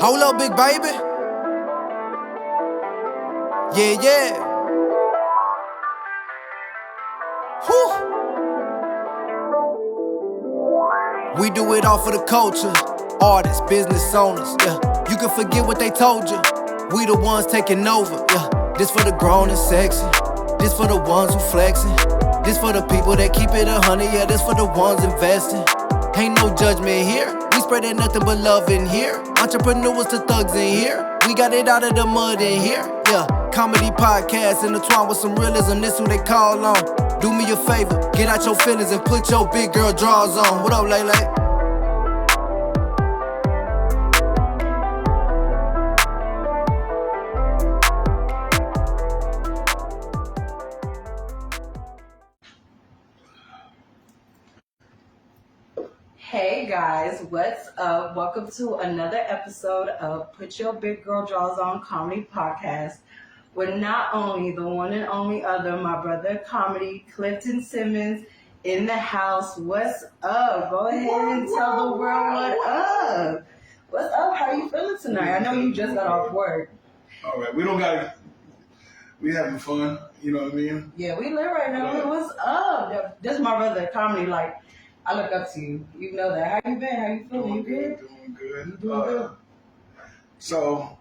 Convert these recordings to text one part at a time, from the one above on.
Hold up, big baby. Yeah, yeah. Whew. We do it all for the culture. Artists, business owners, yeah. You can forget what they told you. We the ones taking over, yeah. This for the grown and sexy. This for the ones who flexing. This for the people that keep it 100, yeah. This for the ones investing. Ain't no judgment here. We spreading nothing but love in here. Entrepreneurs to thugs in here. We got it out of the mud in here, yeah. Comedy podcast intertwined with some realism. This who they call on. Do me a favor, get out your feelings and put your big girl drawers on. What up, Lele? Hey guys, what's up? Welcome to another episode of Put Your Big Girl Drawers On Comedy Podcast with not only the one and only other, my brother comedy, Clifton Simmons, in the house. What's up? Go ahead and tell the world what up. What's up? How you feeling tonight? I know you just got off work. All right, we having fun, you know what I mean? Yeah, we live right now. What's up? This is my brother comedy, like, I look up to you. You know that. How you been? How you feeling? You good? Doing good. You doing good? So,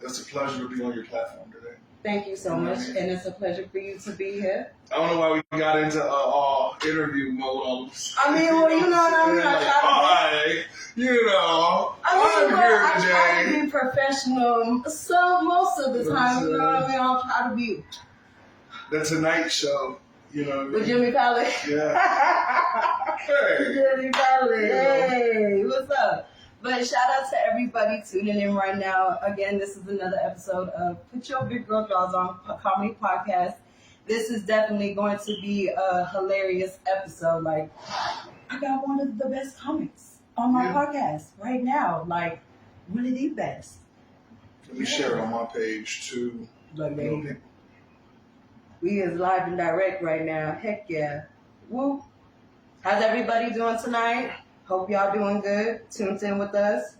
it's a pleasure to be on your platform today. Thank you so much, and it's a pleasure for you to be here. I don't know why we got into interview mode all of a sudden. I mean, well, you know what I mean? I'm try to be professional most of the time, you know what I mean? I'll try to be. The Tonight Show. You know what I mean? With Jimmy Fallon? Yeah. Hey. Jimmy Fallon. Hey, what's up? But shout out to everybody tuning in right now. Again, this is another episode of Put Your Big Girl Drawers On Comedy Podcast. This is definitely going to be a hilarious episode. Like, I got one of the best comics on my podcast right now. Like, one of the best. Let me share it on my page too. Like, baby. We is live and direct right now. Heck yeah. Woo. How's everybody doing tonight? Hope y'all doing good. Tuned in with us.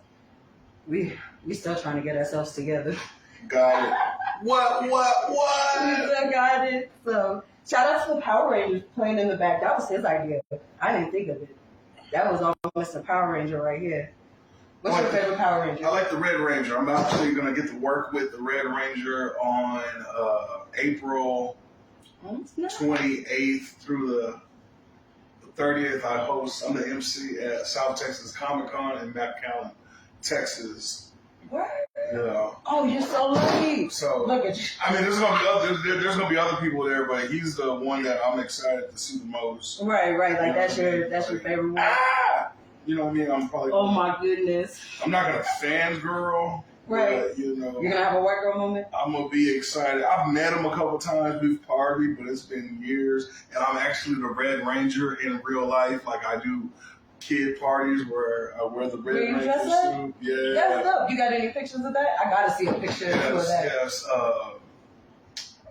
We still trying to get ourselves together. Got it. What? We still got it. So shout out to the Power Rangers playing in the back. That was his idea. I didn't think of it. That was almost a Power Ranger right here. What's your favorite Power Ranger? I like the Red Ranger. I'm actually going to get to work with the Red Ranger on April 28th through the 30th. I'm the MC at South Texas Comic Con in McAllen, Texas. What? Yeah. Oh, you're so lucky. So look at you. I mean, there's gonna be other people there, but he's the one that I'm excited to see the most. Right. Like that's your favorite one. You know what I mean? I'm probably. Oh my goodness. I'm not gonna fangirl. Right. But, you know. You're gonna have a white girl moment? I'm gonna be excited. I've met him a couple times. We've partied, but it's been years. And I'm actually the Red Ranger in real life. Like I do kid parties where I wear the Red Ranger suit. Yeah. That's dope. You got any pictures of that? I gotta see a picture of that. Yes.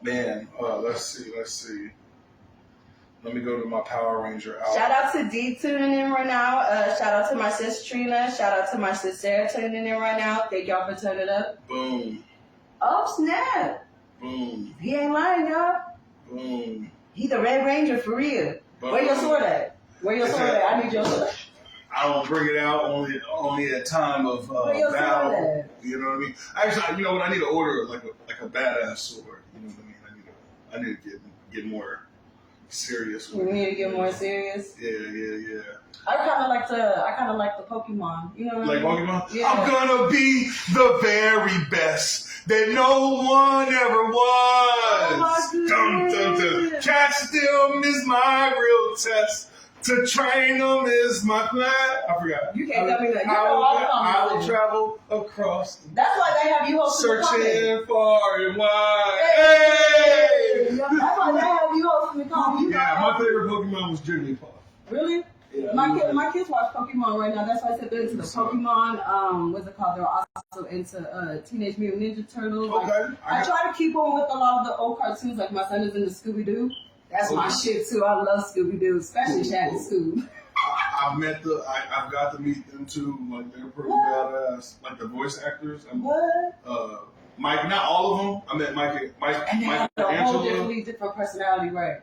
Let's see. Let me go to my Power Ranger album. Shout out to D tuning in right now. Shout out to my sis Trina. Shout out to my sis Sarah tuning in right now. Thank y'all for turning up. Boom. Oh, snap. Boom. He ain't lying, y'all. Boom. He the Red Ranger for real. Boom. Where your sword at? I need your sword. I don't bring it out only at time of battle. You know what I mean? Actually, you know what? I need to order like a badass sword. You know what I mean? I need to get more serious. You need to get more serious? Yeah. I kind of like the Pokemon. You know what I mean? Like Pokemon? Yeah. I'm gonna be the very best that no one ever was. Oh my goodness. Cats still miss my real test. To train them is my plan. I forgot. You can't tell me that. I will travel across. That's why they have you hosting the comment. Searching far and wide. Hey! That's why they have you hosting the comment. Yeah, my favorite Pokemon was Jigglypuff. Really? Yeah, my kids watch Pokemon right now. That's why I said they're into the Pokemon. What's it called? They're also into Teenage Mutant Ninja Turtles. Okay. Like, I try to keep on with a lot of the old cartoons. Like my son is into Scooby Doo. That's my shit too. I love Scooby Doo, especially Shaggy Scoob. I I've got to meet them too. Like they're pretty badass. Like the voice actors. Mike, not all of them. I met Mike and they have a whole different personality, right?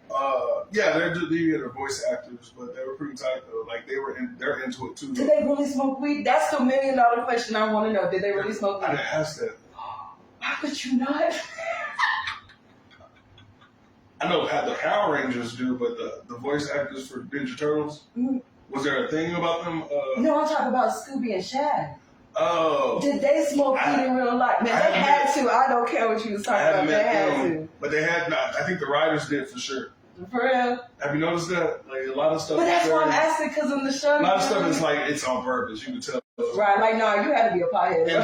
Yeah, they're voice actors, but they were pretty tight though. Like they're into it too. Did they really smoke weed? That's the $1 million question I want to know. Did they really smoke weed? I didn't ask that. How could you not? I know the Power Rangers do, but the voice actors for Ninja Turtles, was there a thing about them? No, I'm talking about Scooby and Shag. Oh. Did they smoke weed in real life? Man, they had to. I don't care what you was talking about. They had to. But they had not. I think the writers did for sure. For real? Have you noticed that? Like a lot of stuff. But that's why I'm asking, because in the show. A lot of stuff is like it's on purpose. You can tell. Right, like no, you had to be a pothead. And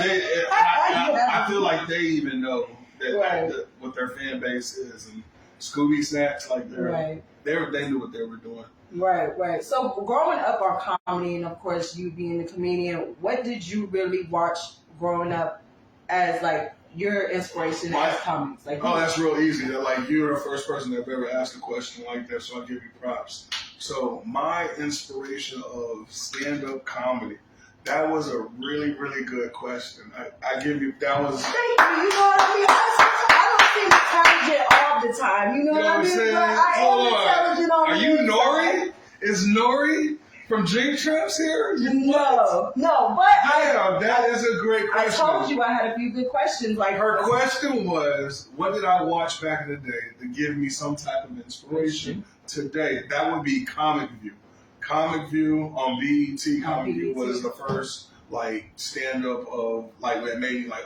I feel like they even know that what their fan base is, and Scooby Snacks, like they knew what they were doing. Right. So growing up on comedy, and of course you being a comedian, what did you really watch growing up as like your inspiration as comics? Like, that's real easy. That like you're the first person that ever asked a question like that, so I give you props. So my inspiration of stand-up comedy. That was a really, really good question. I give you that was. Thank you. You know what I mean? I don't seem intelligent all the time. You know what I mean? Saying? But I am intelligent on Are you Nori? Is Nori from Jinx Traps here? No, but that is a great question. I told you I had a few good questions. Like her question was, what did I watch back in the day to give me some type of inspiration today? That would be Comic View. Comic View on BET. Comic View was the first like stand up of like that made me like,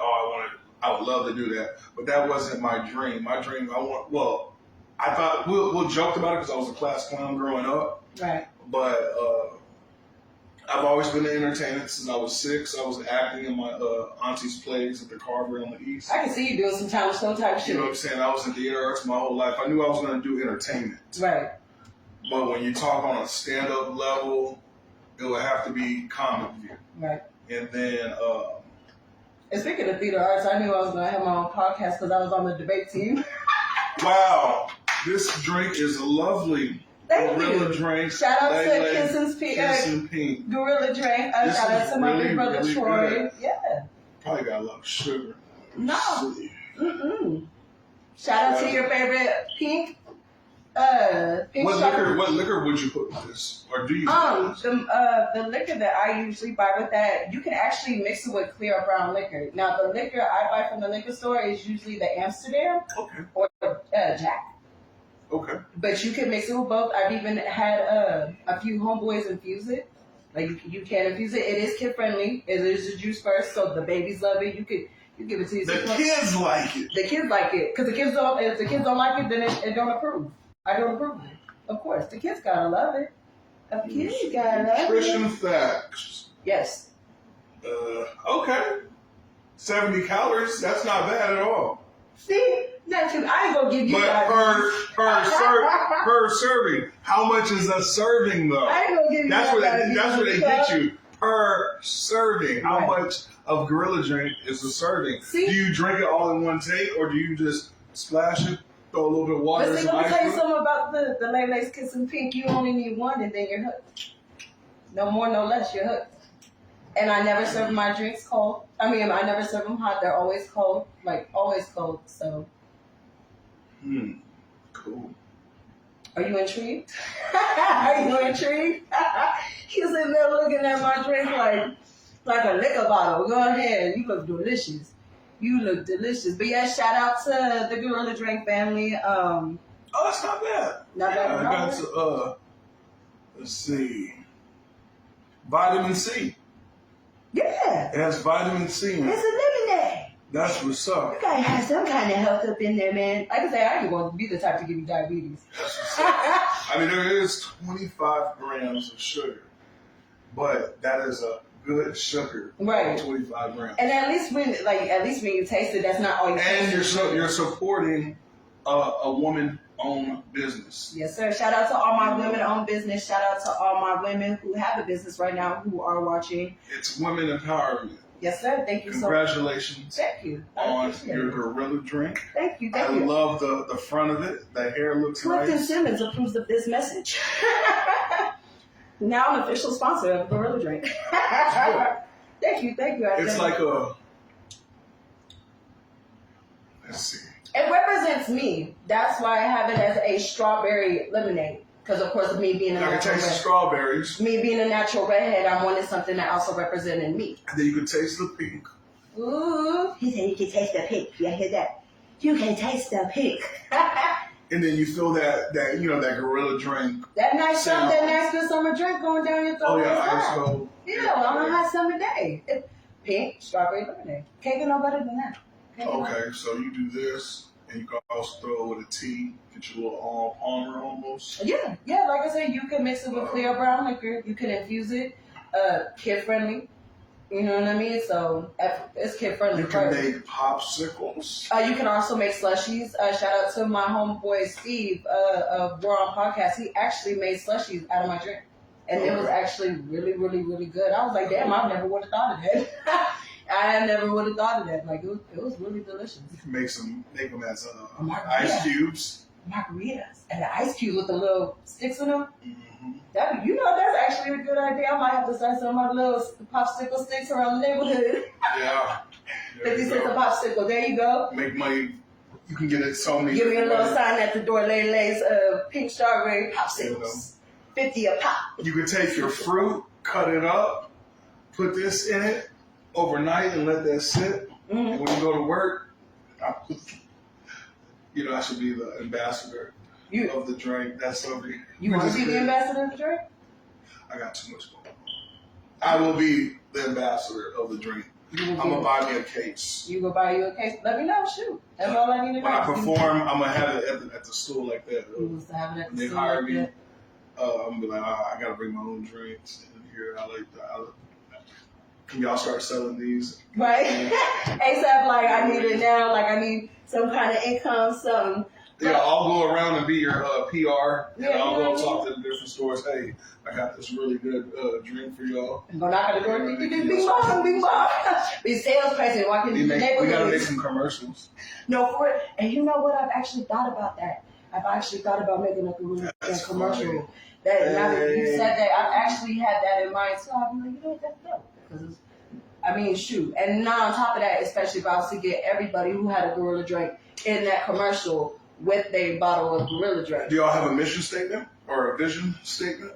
I would love to do that, but that wasn't my dream. My dream, I thought we'll joked about it because I was a class clown growing up. Right. But I've always been an entertainer since I was 6. I was acting in my auntie's plays at the Carver on the East. I can see you doing some talent show type shit. You know what I'm saying? I was in theater arts my whole life. I knew I was going to do entertainment. Right. But when you talk on a stand-up level, it would have to be Comic View. Right. And then... and speaking of theater arts, I knew I was going to have my own podcast because I was on the debate team. Wow. This drink is lovely. Thank Gorilla you. drink. Shout out to Kissin's Pink. Gorilla drink. Shout out to my big brother really Troy. Good. Yeah. Probably got a lot of sugar. No. Shout out to your favorite pink. What liquor would you put with this, or do you? The liquor that I usually buy with that, you can actually mix it with clear brown liquor. Now, the liquor I buy from the liquor store is usually the Amsterdam or Jack. Okay. But you can mix it with both. I've even had a few homeboys infuse it. Like you can infuse it. It is kid friendly. It is a juice first, so the babies love it. You give it to your The kids like it. The kids like it because if the kids don't like it, then it don't approve. I don't approve of it. Of course, the kids gotta love it. The kids gotta love it. Nutrition facts. Yes. Okay. 70 calories. That's not bad at all. See, I ain't gonna give you. But per serving, how much is a serving though? I ain't gonna give you. That's where they get you. Per serving, how much of Gorilla drink is a serving? See? Do you drink it all in one take, or do you just splash it? Throw a little bit of water. But see, let me tell you something about the Lay's Kissing Pink. You only need one, and then you're hooked. No more, no less. You're hooked. And I never serve my drinks cold. I never serve them hot. They're always cold, like always cold. So. Cool. Are you intrigued? Are you intrigued? He's sitting there looking at my drink like a liquor bottle. Go ahead. You look delicious. But yeah, shout out to the Gorilla Drink family. That's not bad. Not bad at all. I got let's see. Vitamin C. Yeah. It has vitamin C in it. It's a lemonade. That's what's up. You gotta have some kind of health up in there, man. Like I say, I ain't gonna be the type to give you diabetes. That's what's up. There is 25 grams of sugar, but that is a good sugar. Right. 25 grams. And at least when you taste it, that's not all you taste. And you're supporting a woman-owned business. Yes, sir. Shout out to all my women-owned business. Shout out to all my women who have a business right now who are watching. It's women empowerment. Yes, sir. Thank you so much. Congratulations. Thank you. On your Gorilla drink. Thank you. I love the front of it. The hair looks Clifton nice. Simmons approves of this message. Now an official sponsor of Gorilla Drink. Thank you. It's like a. Let's see. It represents me. That's why I have it as a strawberry lemonade. Because of course, me being a I can natural taste the redhead, strawberries. me being a natural redhead, I wanted something that also represented me. And then you can taste the pink. Ooh, he said you can taste the pink. You hear that? You can taste the pink. And then you feel that that Gorilla Drink. That nice sound. that nice good summer drink going down your throat. Oh yeah, ice cold. Yeah, on a hot summer day. Pink strawberry lemonade. Can't get no better than that. Okay, so you do this, and you can also throw it with a tea, get your little Arnold Palmer almost. Yeah. Like I said, you can mix it with clear brown liquor. You can infuse it. Kid friendly. You know what I mean? So it's kid friendly. You can make popsicles. You can also make slushies. Shout out to my homeboy Steve of We're On Podcast. He actually made slushies out of my drink. And it was actually really, really, really good. I was like, damn, I never would have thought of that. I never would have thought of that. Like, it was really delicious. You can make them as Margarita. ice cubes. Margaritas. And the ice cube with the little sticks in them. Mm-hmm. That's actually a good idea. I might have to start some of my little popsicle sticks around the neighborhood. Yeah. 50 cents a popsicle. There you go. Make money. You can get it so many. Give me a little sign at the door, Lay's pink strawberry popsicles. 50 a pop. You can take your fruit, cut it up, put this in it overnight, and let that sit. Mm-hmm. And when you go to work, I should be the ambassador of the drink. That's something. You want to be the ambassador of the drink? I got too much going on. I will be the ambassador of the drink. I'm going to buy me a case. You go buy you a case? Let me know. Shoot. That's all I need to know. When I perform, I'm going to have it at the store like that. You have it at the when they store hire like me, that. I'm going to be like, I got to bring my own drinks in here. I like that. Can y'all start selling these? Right? ASAP, like, I need it now. Like, I need some kind of income, something. Yeah, I'll go around and be your PR. Yeah, and I'll go talk to the different stores. Hey, I got this really good drink for y'all. Go knock on the door. Bing bong. Be salesperson walking in the neighborhood. We got to make some commercials. No, for it. And you know what? I've actually thought about that. I've actually thought about making a commercial. Funny. Now that you said that, I've actually had that in mind. So I'll be like, that's dope. Because shoot. And now on top of that, especially if I was to get everybody who had a Gorilla Drink in that commercial with their bottle of Gorilla Drink. Do y'all have a mission statement or a vision statement?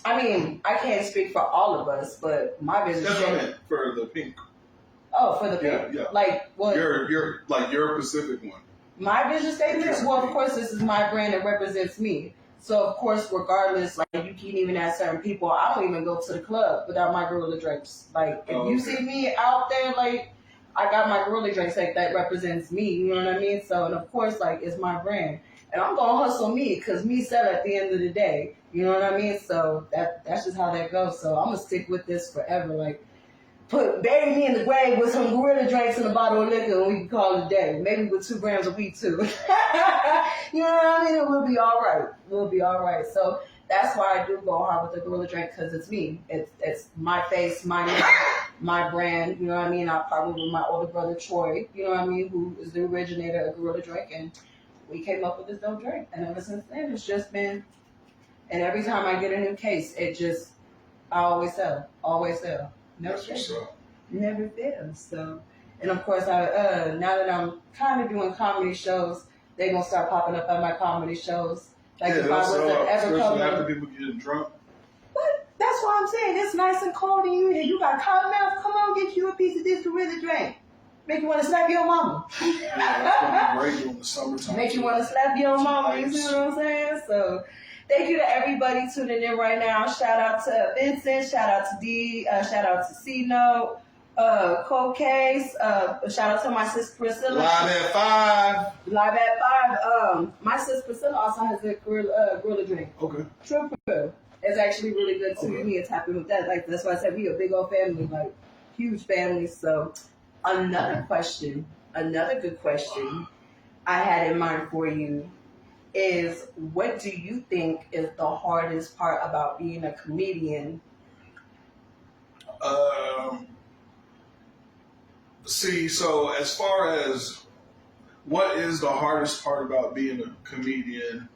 I can't speak for all of us, but my vision That's statement. what I meant for the pink. Oh, for the pink? Yeah. Like what? Your Pacific one. My vision statement? Well, of course, this is my brand that represents me. So, of course, regardless, like, you can even ask certain people, I don't even go to the club without my Gorilla Drinks. Like, if you see me out there, like, I got my Gorilla Drinks, like, that represents me, you know what I mean? So, and of course, like, it's my brand. And I'm going to hustle me, because me sell at the end of the day, you know what I mean? So, that's just how that goes. So, I'm going to stick with this forever, like, bury me in the grave with some Gorilla Drinks and a bottle of liquor, and we can call it a day. Maybe with 2 grams of weed too. You know what I mean? We'll be all right. We'll be all right. So that's why I do go hard with the Gorilla Drink, because it's me. It's my face, my name, my brand. You know what I mean? I partnered with my older brother Troy. You know what I mean? Who is the originator of Gorilla Drink, and we came up with this dope drink. And ever since then, it's just been. And every time I get a new case, I always sell. Never fails. So, and of course, now that I'm kind of doing comedy shows, they gonna start popping up at my comedy shows. Like if I was to ever come after people getting drunk. But that's what I'm saying. It's nice and cold in you here. You got cotton mouth. Come on, get you a piece of this Gorilla Drink. Make you want to slap your mama. Yeah, that's gonna be great during the summertime. Make you want to slap your mama. You see what I'm saying? So. Thank you to everybody tuning in right now. Shout out to Vincent. Shout out to D. Shout out to C-Note. Cold Case. Shout out to my sister Priscilla. Live at 5. My sister Priscilla also has a Gorilla Drink. Okay. Trooper. It's actually really good too. Okay. We is happy with that. Like that's why I said we a big old family, like huge family. So another good question I had in mind for you is, what do you think is the hardest part about being a comedian? So as far as what is the hardest part about being a comedian,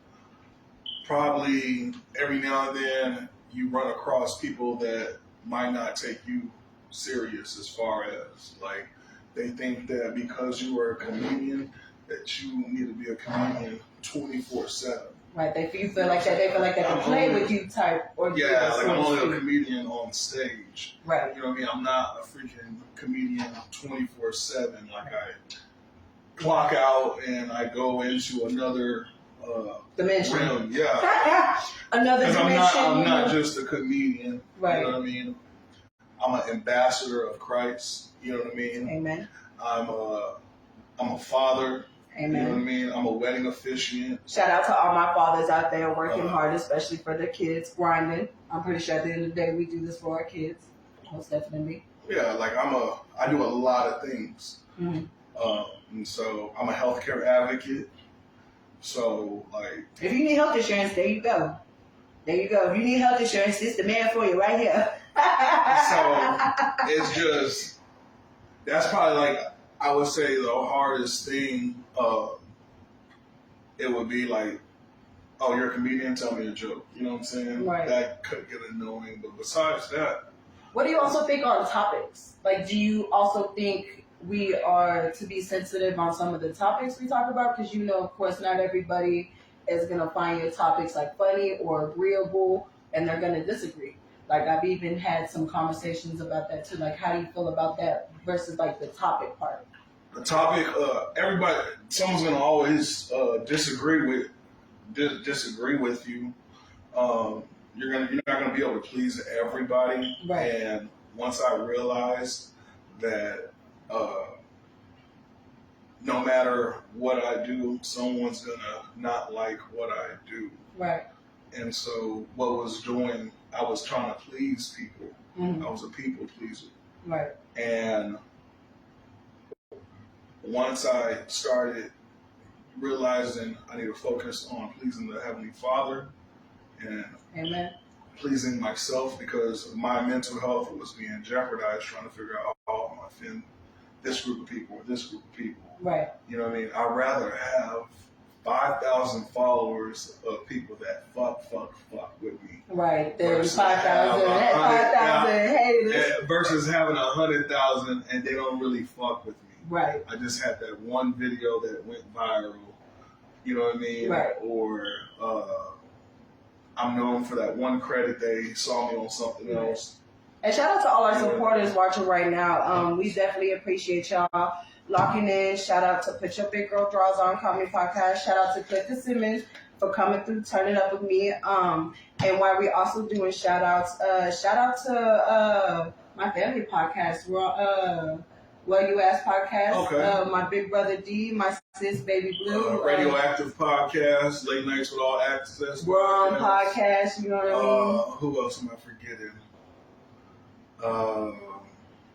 probably every now and then you run across people that might not take you serious as far as like they think that because you are a comedian that you need to be a comedian 24/7. Right, they feel like that. They feel like they can play with you type. Or yeah, like I'm only a comedian on stage. Right. You know what I mean? I'm not a freaking comedian 24/7. Like I clock out and I go into another dimension. Realm. Yeah. Another dimension. I'm not just a comedian. Right. You know what I mean? I'm an ambassador of Christ. You know what I mean? Amen. I'm a father. Amen. You know what I mean? I'm a wedding officiant. Shout out to all my fathers out there working hard, especially for their kids, grinding. I'm pretty sure at the end of the day we do this for our kids. Most definitely. Yeah, like I do a lot of things. Mm-hmm. And so I'm a healthcare advocate. So like, if you need health insurance, there you go. There you go. If you need health insurance, this the man for you right here. So it's just, that's probably like, I would say the hardest thing, it would be like, oh, you're a comedian, tell me a joke. You know what I'm saying? Right. That could get annoying. But besides that. What do you also think on topics? Like, do you also think we are to be sensitive on some of the topics we talk about? Because you know, of course, not everybody is going to find your topics like funny or agreeable, and they're going to disagree. Like, I've even had some conversations about that too. Like, how do you feel about that versus like the topic part? The topic, someone's going to always disagree with you. You're not gonna be able to please everybody. Right. And once I realized that no matter what I do, someone's gonna not like what I do. Right. And so what was doing, I was trying to please people. Mm-hmm. I was a people pleaser. Right. And once I started realizing I need to focus on pleasing the Heavenly Father and Amen. pleasing myself, because my mental health was being jeopardized trying to figure out how I'm going to offend this group of people or this group of people. Right. You know what I mean? I'd rather have 5,000 followers of people that fuck with me. Right. There's 5,000 haters. Versus having 100,000 and they don't really fuck with me. Right. I just had that one video that went viral. You know what I mean? Right. Or I'm known for that one credit they saw me on something else. And shout out to all our supporters watching right now. We definitely appreciate y'all locking in. Shout out to Put Your Big Girl Draws On Comedy Podcast. Shout out to Clifton Simmons for coming through, turning up with me. And while we also doing shout outs, shout out to my family podcast. Well You Ask Podcast. Okay. My big brother D, my sis Baby Blue. Radioactive Podcast, Late Nights with All Access. We're on podcast, you know what I mean? Who else am I forgetting?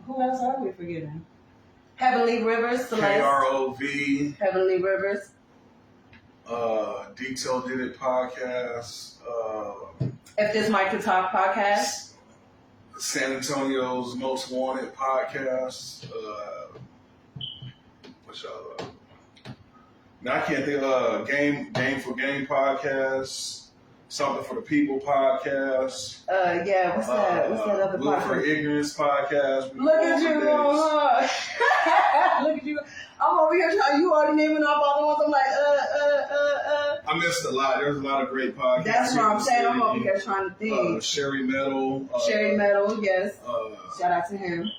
Who else are we forgetting? Heavenly Rivers, Celeste. KROV. Heavenly Rivers. Detail Did It Podcast. If This Mic Could Talk Podcast. San Antonio's Most Wanted Podcast. What's y'all? Now I can't think of Game for Game Podcast. Something for the People Podcast. Yeah, what's that? What's that other Blue podcast? for Ignorance Podcast. Look at you, Look at you. I'm over here trying. You already naming off all the ones. I'm like, I missed a lot. There's a lot of great podcasts. That's what I'm saying. I'm over here trying to think. Sherry Metal. Sherry Metal, yes. Shout out to him.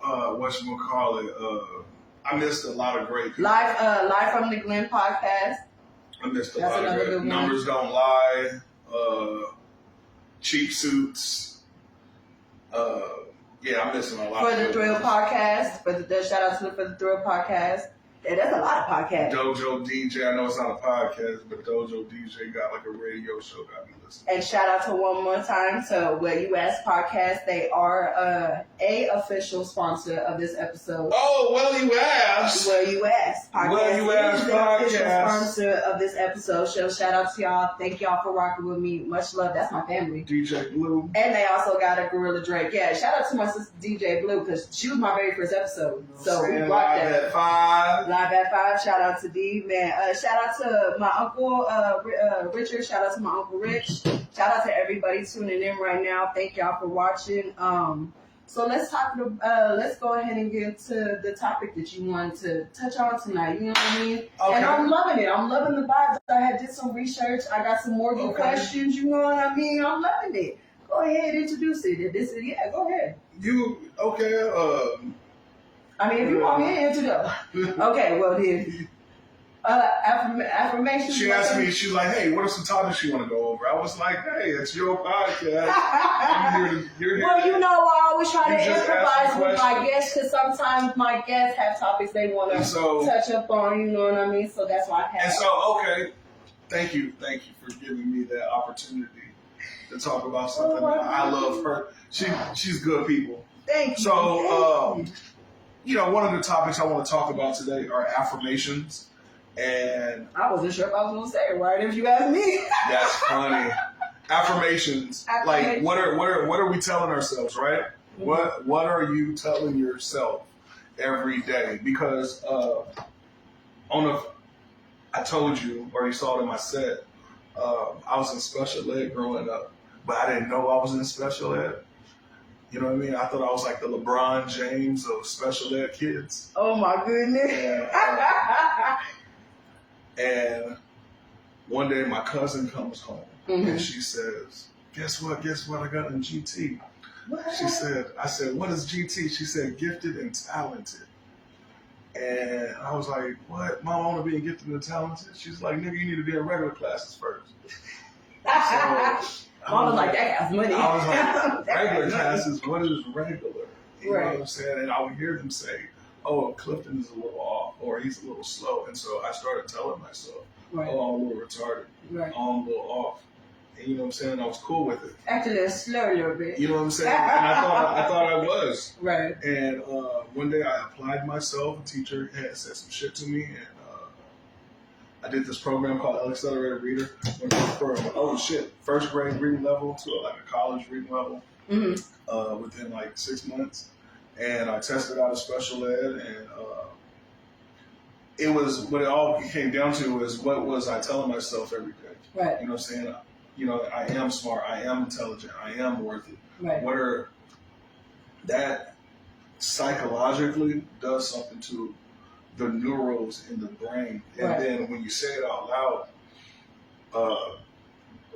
Whatchamacallit? I missed a lot of great people. Live from the Glen podcast. I missed a That's lot of another great. good one. Numbers Don't Lie. Cheap Suits. Yeah, I'm missing a lot. For the Thrill podcast. Shout out to For the Thrill podcast. Yeah, that's a lot of podcasts. Dojo DJ. I know it's not a podcast, but Dojo DJ got like a radio show that I be listening. And shout out to one more time to Well You Ask Podcast. They are a official sponsor of this episode. Oh, Well You Ask. Well You Ask Podcast. Well You Ask is the Podcast. official sponsor of this episode. So shout out to y'all. Thank y'all for rocking with me. Much love. That's my family. DJ Blue. And they also got a Gorilla Drake. Yeah, shout out to my sister DJ Blue because she was my very first episode. So we rocked that. Live at 5. Live Live at 5. Shout out to D, man. Shout out to my uncle Richard. Shout out to my uncle Rich. Shout out to everybody tuning in right now. Thank y'all for watching. So let's go ahead and get into the topic that you wanted to touch on tonight. You know what I mean? Okay. And I'm loving it. I'm loving the vibes. I did some research. I got some more good questions. You know what I mean? I'm loving it. Go ahead, introduce it. Go ahead. I mean, if you want me to introduce. Okay, well then. Affirmations. She asked me, she's like, hey, what are some topics you want to go over? I was like, hey, it's your podcast. You're here. Well, you know, I always try to improvise with my guests because sometimes my guests have topics they want to touch up on, you know what I mean? So that's why I have. And so, okay, thank you for giving me that opportunity to talk about something. I love her. She's good people. Thank you. So, one of the topics I want to talk about today are affirmations. And I wasn't sure if I was going to say it right if you asked me. That's funny. Affirmations. Like what are we telling ourselves, right? Mm-hmm. What are you telling yourself every day? Because I told you, or you saw it in my set, I was in special ed growing up, but I didn't know I was in special ed. You know what I mean? I thought I was like the LeBron James of special ed kids. Oh my goodness. And one day my cousin comes home and she says, guess what? I got in GT. What? I said, what is GT? She said, gifted and talented. And I was like, what? Mom, I want to be gifted and talented? She's like, nigga, you need to be in regular classes first. Mom was like, that has money. I was like, regular classes? What is regular? You know what I'm saying? And I would hear them say, oh, Clifton is a little off, or he's a little slow. And so I started telling myself, oh, I'm a little retarded. Right. Oh, I'm a little off. And you know what I'm saying? I was cool with it. Acting a slow a little bit. You know what I'm saying? And I thought I was. Right. And one day I applied myself. A teacher had said some shit to me, and I did this program called Accelerated Reader. Went from, first grade reading level to like a college reading level within like 6 months. And I tested out of special ed, and it was what it all came down to was what was I telling myself every day. Right. You know what I'm saying? I am smart, I am intelligent, I am worthy. Right. That psychologically does something to the neurons in the brain. And then when you say it out loud,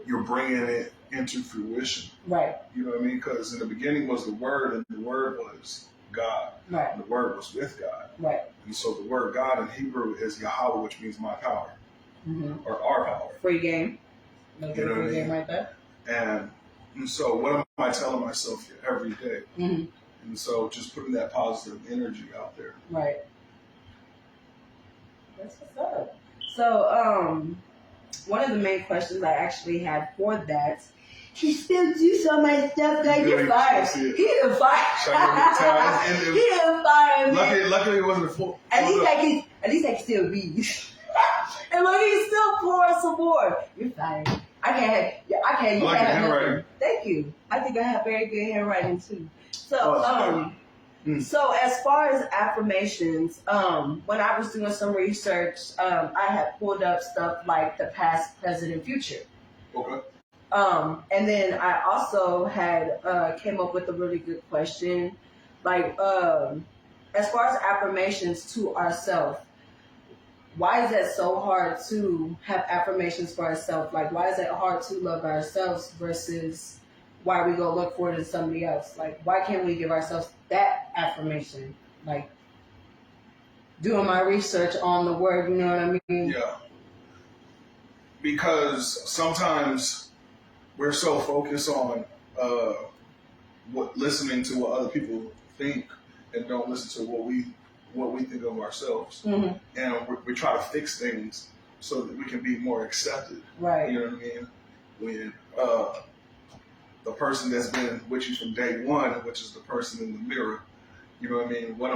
you're bringing it into fruition. Right. You know what I mean? Because in the beginning was the Word, and the Word was God. Right. And the Word was with God. Right. And so the word God in Hebrew is Yahweh, which means my power. Or our power. Free game. You know what I mean? Game right there. And so what am I telling myself every day? And so just putting that positive energy out there. Right. That's what's up. So, one of the main questions I actually had for that, he still do so much stuff like you're fired. He didn't fire. He didn't fire me. Luckily it wasn't a full. At least I can still read. And look, he's still pouring some more. You're fired. I can't. You like can't have handwriting. nothing. Thank you. I think I have very good handwriting too. So, so as far as affirmations, when I was doing some research, I had pulled up stuff like the past, present, and future. Okay. And then I also had came up with a really good question, like as far as affirmations to ourselves. Why is that so hard to have affirmations for ourselves? Like, why is it hard to love ourselves versus why we go look for it in somebody else? Like, why can't we give ourselves that affirmation? Like, doing my research on the word, you know what I mean? Yeah. Because sometimes we're so focused on listening to what other people think and don't listen to what we think of ourselves. And we try to fix things so that we can be more accepted. Right. You know what I mean? When the person that's been with you from day one, which is the person in the mirror, you know what I mean? When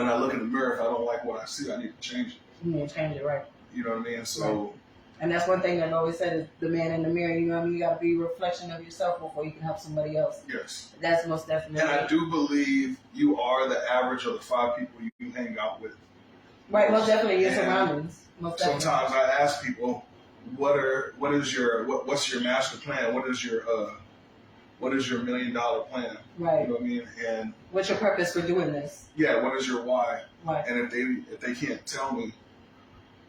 I look in the mirror, if I don't like what I see, I need to change it. You need to change it, right. You know what I mean? So. Right. And that's one thing that I always said is the man in the mirror, you know what I mean? You got to be a reflection of yourself before you can help somebody else. Yes. That's most definitely. And I do believe you are the average of the 5 people you hang out with. Right, most definitely your surroundings. Most definitely. Sometimes I ask people, what's your master plan? What is your $1 million plan? Right. You know what I mean? And what's your purpose for doing this? Yeah, what is your why? Right. And if they can't tell me,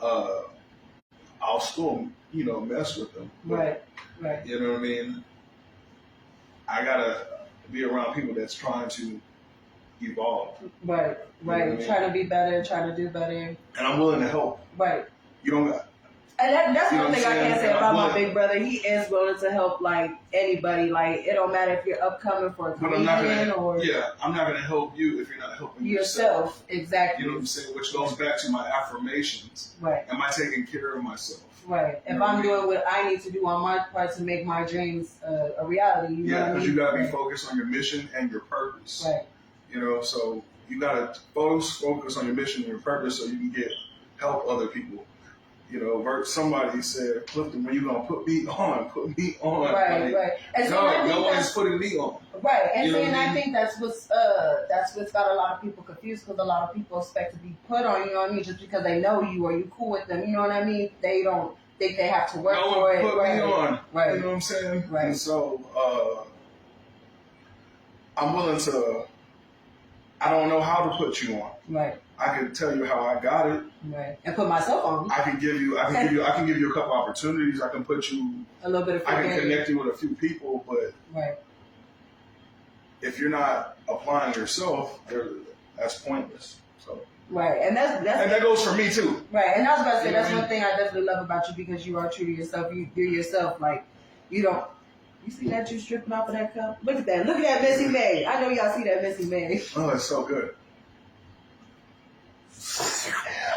I'll still mess with them. But, right. You know what I mean? I gotta be around people that's trying to evolve. Right. You know what I mean? Trying to be better, trying to do better. And I'm willing to help. Right. You don't got. And that's one thing I can say about my big brother. He is willing to help like anybody. Like it don't matter if you're upcoming for a comedian or. Yeah, I'm not gonna help you if you're not helping yourself. Exactly. You know what I'm saying? Which goes back to my affirmations. Right. Am I taking care of myself? Right. If I'm doing what I need to do on my part to make my dreams a reality, you know what I mean? Because you gotta be focused on your mission and your purpose. Right. You know, so you gotta focus on your mission and your purpose so you can help other people. You know, somebody said, Clifton, when you gonna put me on? Put me on. Right, right. And no one's putting me on. Right, and I think that's what's got a lot of people confused because a lot of people expect to be put on. You know what I mean? Just because they know you or you cool with them. You know what I mean? They don't think they have to work for it. Put me on. Right. You know what I'm saying? Right. And so I'm willing to. I don't know how to put you on. Right. I can tell you how I got it. Right. And put myself on. I can give you a couple opportunities. I can put you a little bit of. I can connect you with a few people, but right. If you're not applying yourself, that's pointless. So. Right, and that's and that goes for me too. Right, and I was about to say that's one thing I definitely love about you because you are true to yourself. You're yourself. Like you don't. You see that juice dripping off of that cup? Look at that. Look at that Missy May. I know y'all see that Missy May. Oh, it's so good.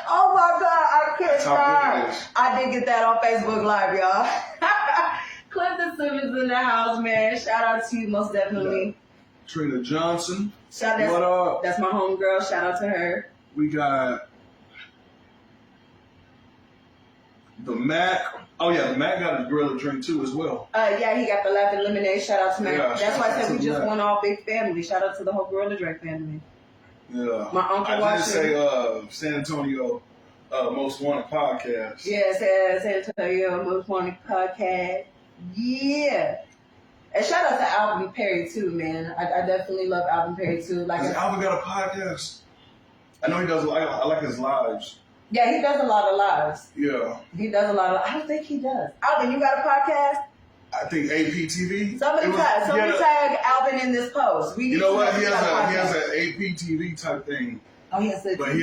Oh my God, I can't stop. I did get that on Facebook Live, y'all. Clifton Simmons in the house, man. Shout out to you, most definitely. Yeah. Trina Johnson. What up? That's my homegirl. Shout out to her. We got the Mac. Oh yeah, the Mac got a gorilla drink too as well. Yeah, he got the Laughing Lemonade. Shout out to Mac. Yeah, that's why I said we just won all big family. Shout out to the whole Gorilla Drink family. Yeah. My uncle watching. I did say San Antonio Most Wanted podcast. Yes, San Antonio Most Wanted podcast. Yeah. And shout out to Alvin Perry too, man. I definitely love Alvin Perry too. Like Alvin got a podcast. I know he does. I like his lives. Yeah, he does a lot of lives. Yeah. He does a lot of. I don't think he does. Alvin, you got a podcast? I think APTV. Somebody tag Alvin in this post. You know what? He has an APTV type thing. Oh, he has a. But he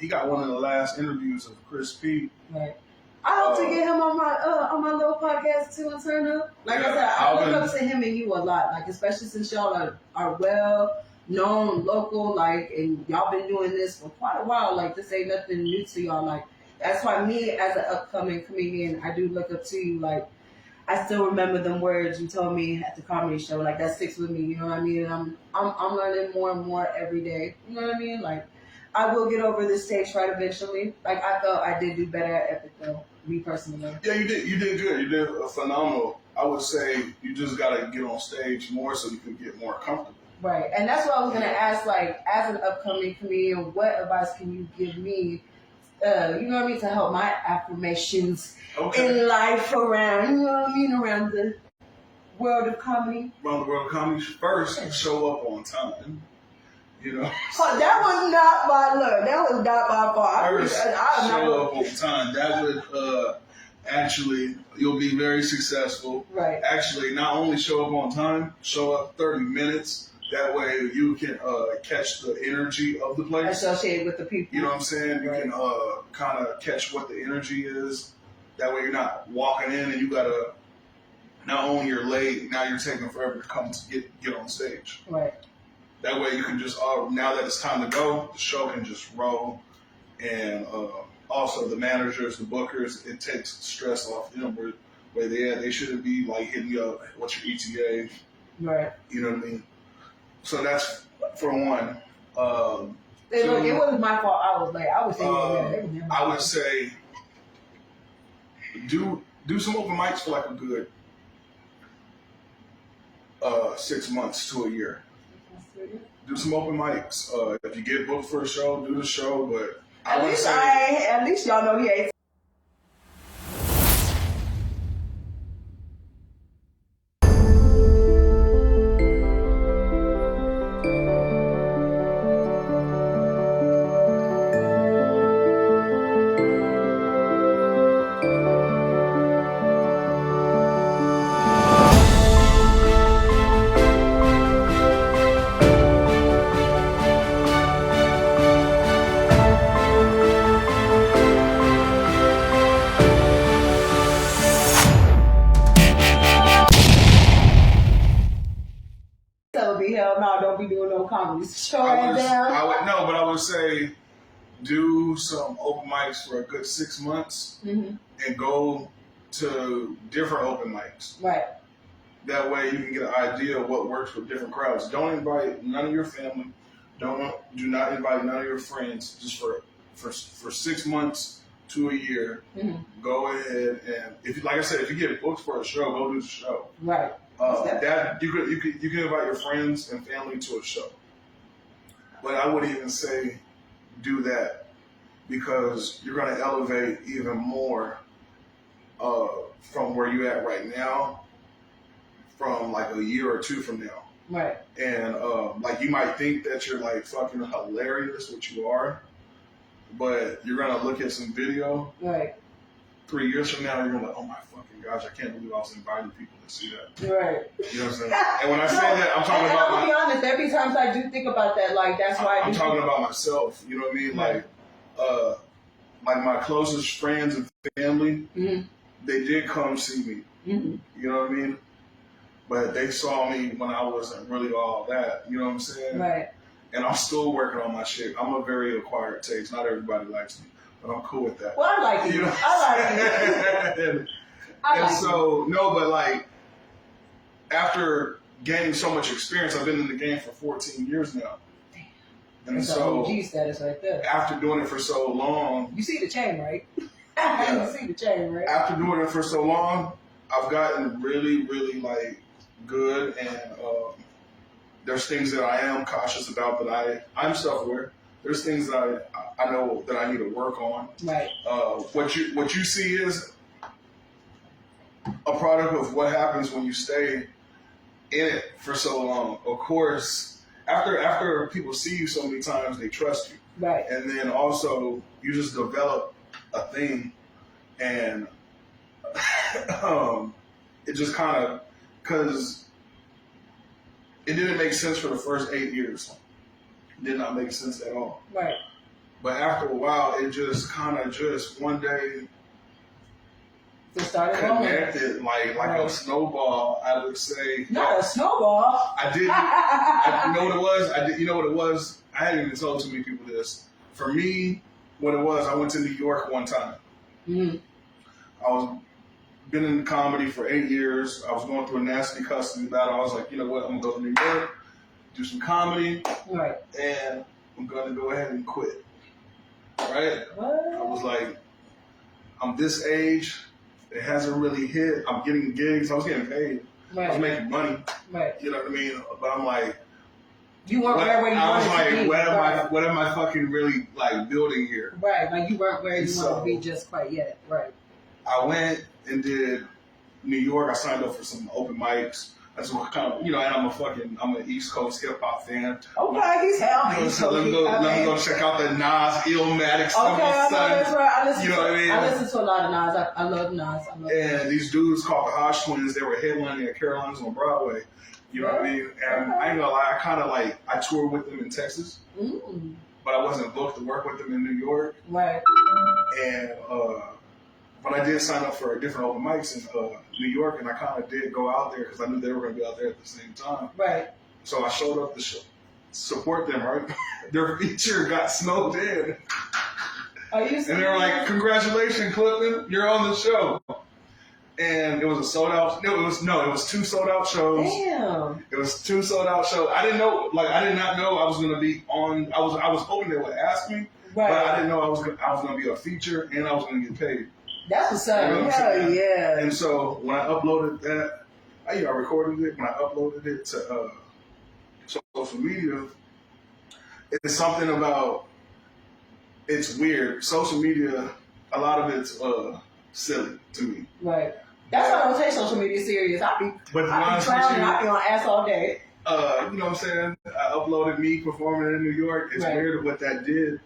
got one of the last interviews of Chris P. Right. I hope to get him on my little podcast too and turn up. Like I said, I look up to him and you a lot. Like especially since y'all are well known, local, like, and y'all been doing this for quite a while. Like this ain't nothing new to y'all. Like that's why me as an upcoming comedian, I do look up to you. Like I still remember them words you told me at the comedy show. Like that sticks with me. You know what I mean? And I'm learning more and more every day. You know what I mean? Like I will get over this stage fright eventually. Like I felt I did do better at Epic though. Me personally. Yeah, you did. You did good. You did phenomenal. I would say you just gotta get on stage more so you can get more comfortable. Right, and that's what I was gonna ask. Like, as an upcoming comedian, what advice can you give me? You know what I mean, to help my affirmations in life around. You know what I mean, around the world of comedy. Around the world of comedy, first show up on time. You know. That was not my look. That was not my fault. First, show up on time. That would actually, you'll be very successful. Right. Actually, not only show up on time, show up 30 minutes. That way you can catch the energy of the place. Associated with the people. You know what I'm saying? You can kind of catch what the energy is. That way you're not walking in and you got to, not only you're late, now you're taking forever to come to get on stage. Right. That way you can just, now that it's time to go, the show can just roll. And also the managers, the bookers, it takes stress off them where they at. They shouldn't be like hitting you up, what's your ETA? Right. You know what I mean? So that's for one. It wasn't my fault. I was late. I was thinking I would say do some open mics for like a good 6 months to a year. Do some open mics. If you get booked for a show, do the show. But At least y'all know he ain't. Hell no, don't be doing no comedy. I would say do some open mics for a good 6 months and go to different open mics. Right. That way you can get an idea of what works with different crowds. Don't invite none of your family. Do not invite none of your friends. Just for 6 months to a year. Go ahead and if you get booked for a show, go do the show. Right. That you can invite your friends and family to a show, but I wouldn't even say do that because you're going to elevate even more from where you're at right now, from like a year or two from now. Right. And like you might think that you're like fucking hilarious, which you are, but you're going to look at some video. Right. 3 years from now, you're going to be like, oh my fucking gosh, I can't believe I was inviting people to see that. Right. You know what I'm saying? And when I say that, I'm talking about I'll be honest, every time I do think about that, like, that's why I'm talking about myself. You know what I mean? Right. Like my closest friends and family, they did come see me. You know what I mean? But they saw me when I wasn't really all that. You know what I'm saying? Right. And I'm still working on my shit. I'm a very acquired taste. Not everybody likes me, but I'm cool with that. Well, I like you. I like you. But like, after gaining so much experience, I've been in the game for 14 years now. And that's so, OG status right there. After doing it for so long, you see the chain, right? Yeah. You see the chain, right? After doing it for so long, I've gotten really, really like good, and there's things that I am cautious about, but I'm self-aware. There's things that I know that I need to work on. Right. What you see is a product of what happens when you stay in it for so long. Of course, after people see you so many times, they trust you. Right. And then also you just develop a thing, and it just kind of, because it didn't make sense for the first 8 years. It did not make sense at all. Right. But after a while, it just kind of just one day connected like right. A snowball. I would say. Not a snowball. I didn't. You know what it was? You know what it was? I hadn't even told too many people this. For me, what it was, I went to New York one time. I was been in comedy for 8 years. I was going through a nasty custody battle. I was like, you know what? I'm gonna go to New York, do some comedy, right, and I'm gonna go ahead and quit. Right? What? I was like, I'm this age. It hasn't really hit. I'm getting gigs. I was getting paid. Right. I was making money. Right. You know what I mean? But I'm like, you weren't where you wanted to be. What am I fucking really like building here? Right. Like you weren't where you wanted to be just quite yet. Right. I went and did New York. I signed up for some open mics. That's what kind of, and I'm an East Coast hip hop fan. Okay, he's hell. So let me go check out the Nas Illmatic stuff. Okay, I know that's right. You know what I mean? I listen to a lot of Nas. I love Nas. And these dudes called the Hodge Twins, they were headlining at Carolinas on Broadway. You know what I mean? And I ain't gonna lie, I toured with them in Texas, but I wasn't booked to work with them in New York. Right. And but I did sign up for different open mics in New York, and I kind of did go out there because I knew they were going to be out there at the same time. Right. So I showed up to support them, right? Their feature got snowed in. Are you serious? And they were like, congratulations, Clifton, you're on the show. And it was a sold out. It was 2 sold out shows. Damn. It was 2 sold out shows. I did not know I was going to be on. I was hoping they would ask me, right. But I didn't know I was going to be a feature and I was going to get paid. That's what's up. You know Hell yeah. And so when I uploaded that, I recorded it. When I uploaded it to social social media, it's something about, it's weird. Social media, a lot of it's silly to me. Right. That's why I don't take social media serious. I be clowning, I be on ass all day. You know what I'm saying? I uploaded me performing in New York. It's weird what that did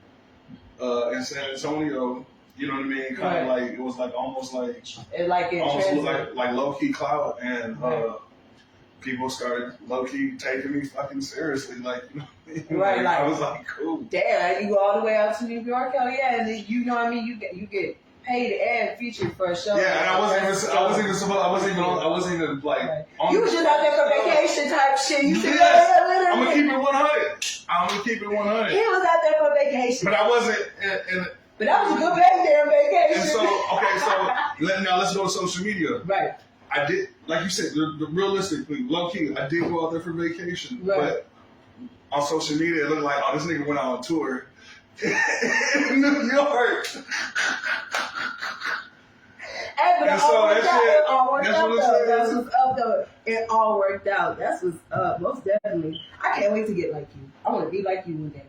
in San Antonio. You know what I mean? Kind of like, it was like almost like low key clout, and people started low key taking me fucking seriously. Like, you know what I mean? Right, like, I was like, cool. Damn, you go all the way out to New York, hell yeah, and then, you know what I mean? You get paid and featured for a show. Yeah, and I wasn't even like. Right. You was just out there for vacation type shit. You said, I'm gonna keep it 100. I'm gonna keep it 100. He was out there for vacation, but I wasn't. But that was a good damn vacation. And so now let's go to social media. Right. I did, like you said, realistically, low key, I did go out there for vacation. Right. But on social media, it looked like, oh, this nigga went out on tour in New York. And so it all worked out. That's what's up, though. It all worked out. That's what's up. Most definitely. I can't wait to get like you. I want to be like you one day.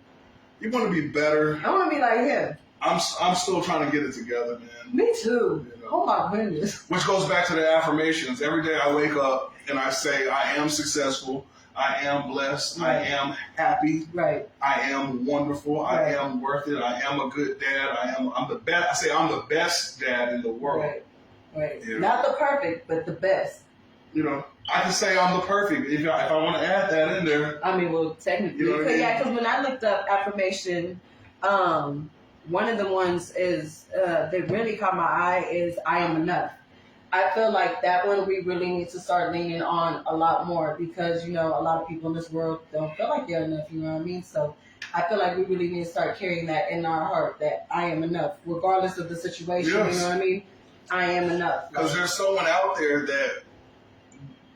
You want to be better. I want to be like him. I'm still trying to get it together, man. Me too. You know? Oh my goodness. Which goes back to the affirmations. Every day I wake up and I say, I am successful. I am blessed. Right. I am happy. Right. I am wonderful. Right. I am worth it. I am a good dad. I'm the best. I say I'm the best dad in the world. Right. Right. You know? Not the perfect, but the best. You know, I can say I'm the perfect if I want to add that in there. I mean, well, technically, you know what I mean? Because when I looked up affirmation, one of the ones is that really caught my eye is I am enough. I feel like that one we really need to start leaning on a lot more because, you know, a lot of people in this world don't feel like they're enough, you know what I mean? So I feel like we really need to start carrying that in our heart, that I am enough, regardless of the situation, Yes. You know what I mean? I am enough. Because there's someone out there that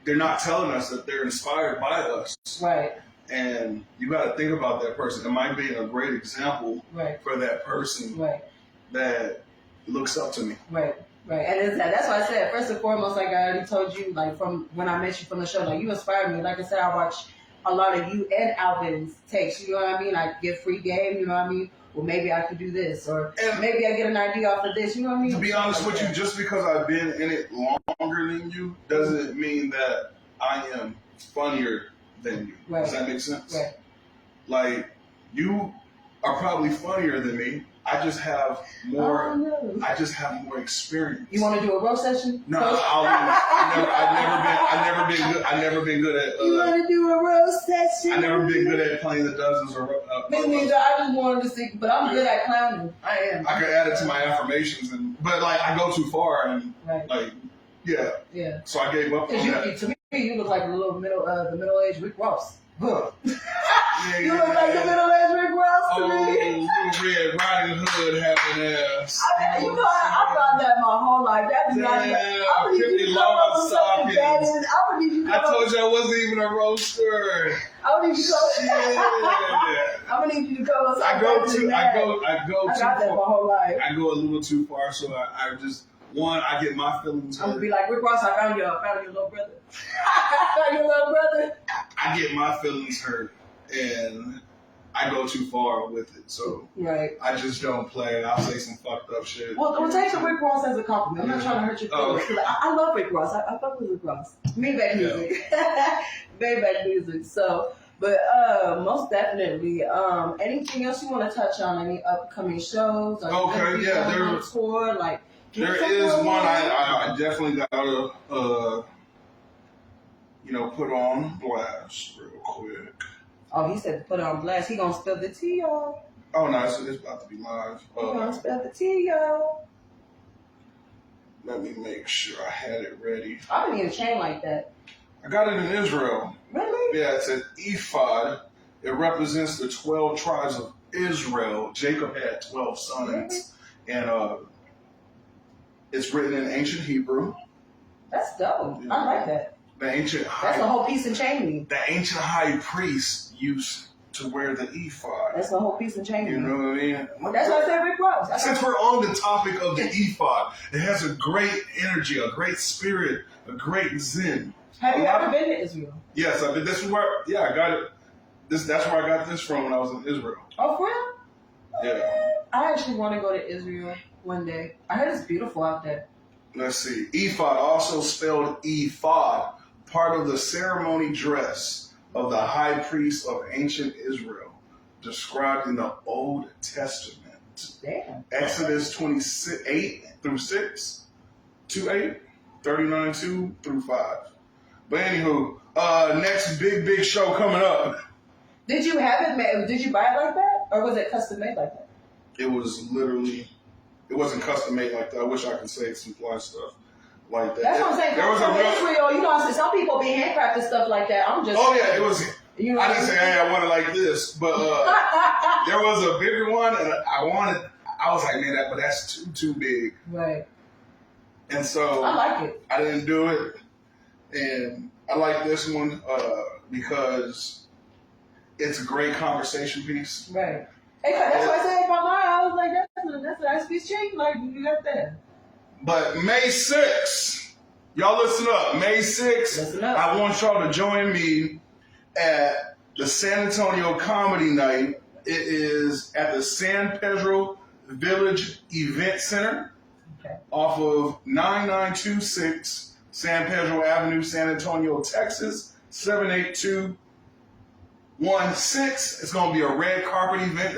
they're not telling us that they're inspired by us. Right. And you got to think about that person. Am I being a great example for that person that looks up to me? Right. Right, and that's why I said, first and foremost, like I already told you, like from when I met you from the show, like you inspired me. Like I said, I watch a lot of you and Alvin's takes, you know what I mean? I give free game, you know what I mean? Well, maybe I could do this, or maybe I get an idea off of this, you know what I mean? To be honest with you, just because I've been in it longer than you doesn't mean that I am funnier than you. Right. Does that make sense? Right. Like, you are probably funnier than me. I just have more. Oh, no. I just have more experience. You want to do a roast session? No, I've never been good at. You want to do a roast session? I've never been good at playing the dozens or. Me neither. I just wanted to see, but I'm good at clowning. I am. I could add it to my affirmations, but like I go too far and yeah. So I gave up on that. To me, you look like the middle-aged Rick Ross. Huh. You look like the middle-aged Rick Ross to me. Little Red Riding Hood having ass. I mean, I thought that my whole life. That's not. I would need you to come up with something better. I would need you to come I told you I wasn't even a roaster. I would need you to come. I would need you to come up with something better. I go I too got that my far. whole life. I go a little too far, so I just. I get my feelings hurt. I'm gonna be like, Rick Ross, I found your little brother. I found your little brother. I get my feelings hurt, and I go too far with it. So I just don't play. I'll say some fucked up shit. Well, take the Rick Ross as a compliment. I'm not trying to hurt your feelings. I love Rick Ross. I fuck with Rick Ross. Maybach music. Maybach music. So, but most definitely. Anything else you want to touch on? Any upcoming shows? Or they're on tour. Like there is one I definitely gotta put on blast real quick. Oh, he said to put it on blast. He gonna spill the tea, y'all. Oh no, it's about to be live. He gonna spill the tea, y'all. Let me make sure I had it ready. I don't need a chain like that. I got it in Israel. Really? Yeah, it's an ephod. It represents the 12 tribes of Israel. Jacob had 12 sons. And it's written in ancient Hebrew. That's dope. Yeah. I like that. That's the whole piece and chain me. The ancient high priest used to wear the ephod. That's the whole piece and chain me. You know what I mean? That's why I said Rick Ross. Since we're on the topic of the ephod, it has a great energy, a great spirit, a great zen. Have you ever been to Israel? Yes, I've been. That's where, I got it. That's where I got this from when I was in Israel. Oh, for real? Yeah. I actually want to go to Israel one day. I heard it's beautiful out there. Let's see. Ephod, also spelled ephod, part of the ceremony dress of the high priest of ancient Israel, described in the Old Testament. Damn. Exodus 28 through 6, 2:8, 39 2 through 5. But anywho, next big show coming up. Did you have it made? Did you buy it like that? Or was it custom made like that? It was literally, it wasn't custom made like that. I wish I could say some fly stuff like that. That's what I'm saying. There was a real, Israel, you know, some people be handcrafted stuff like that. I'm just. oh yeah, it was. You know I didn't say, hey, I want it like this, but there was a bigger one, and I was like, man, but that's too big. Right. And so I like it. I didn't do it, and I like this one because it's a great conversation piece. Right. Hey, that's why I said if I'm lying, I was like, that's a nice piece of change. Like, you got that. But May 6th, y'all listen up. May 6th, Listen up. I want y'all to join me at the San Antonio Comedy Night. It is at the San Pedro Village Event Center off of 9926 San Pedro Avenue, San Antonio, Texas, 78216. It's going to be a red carpet event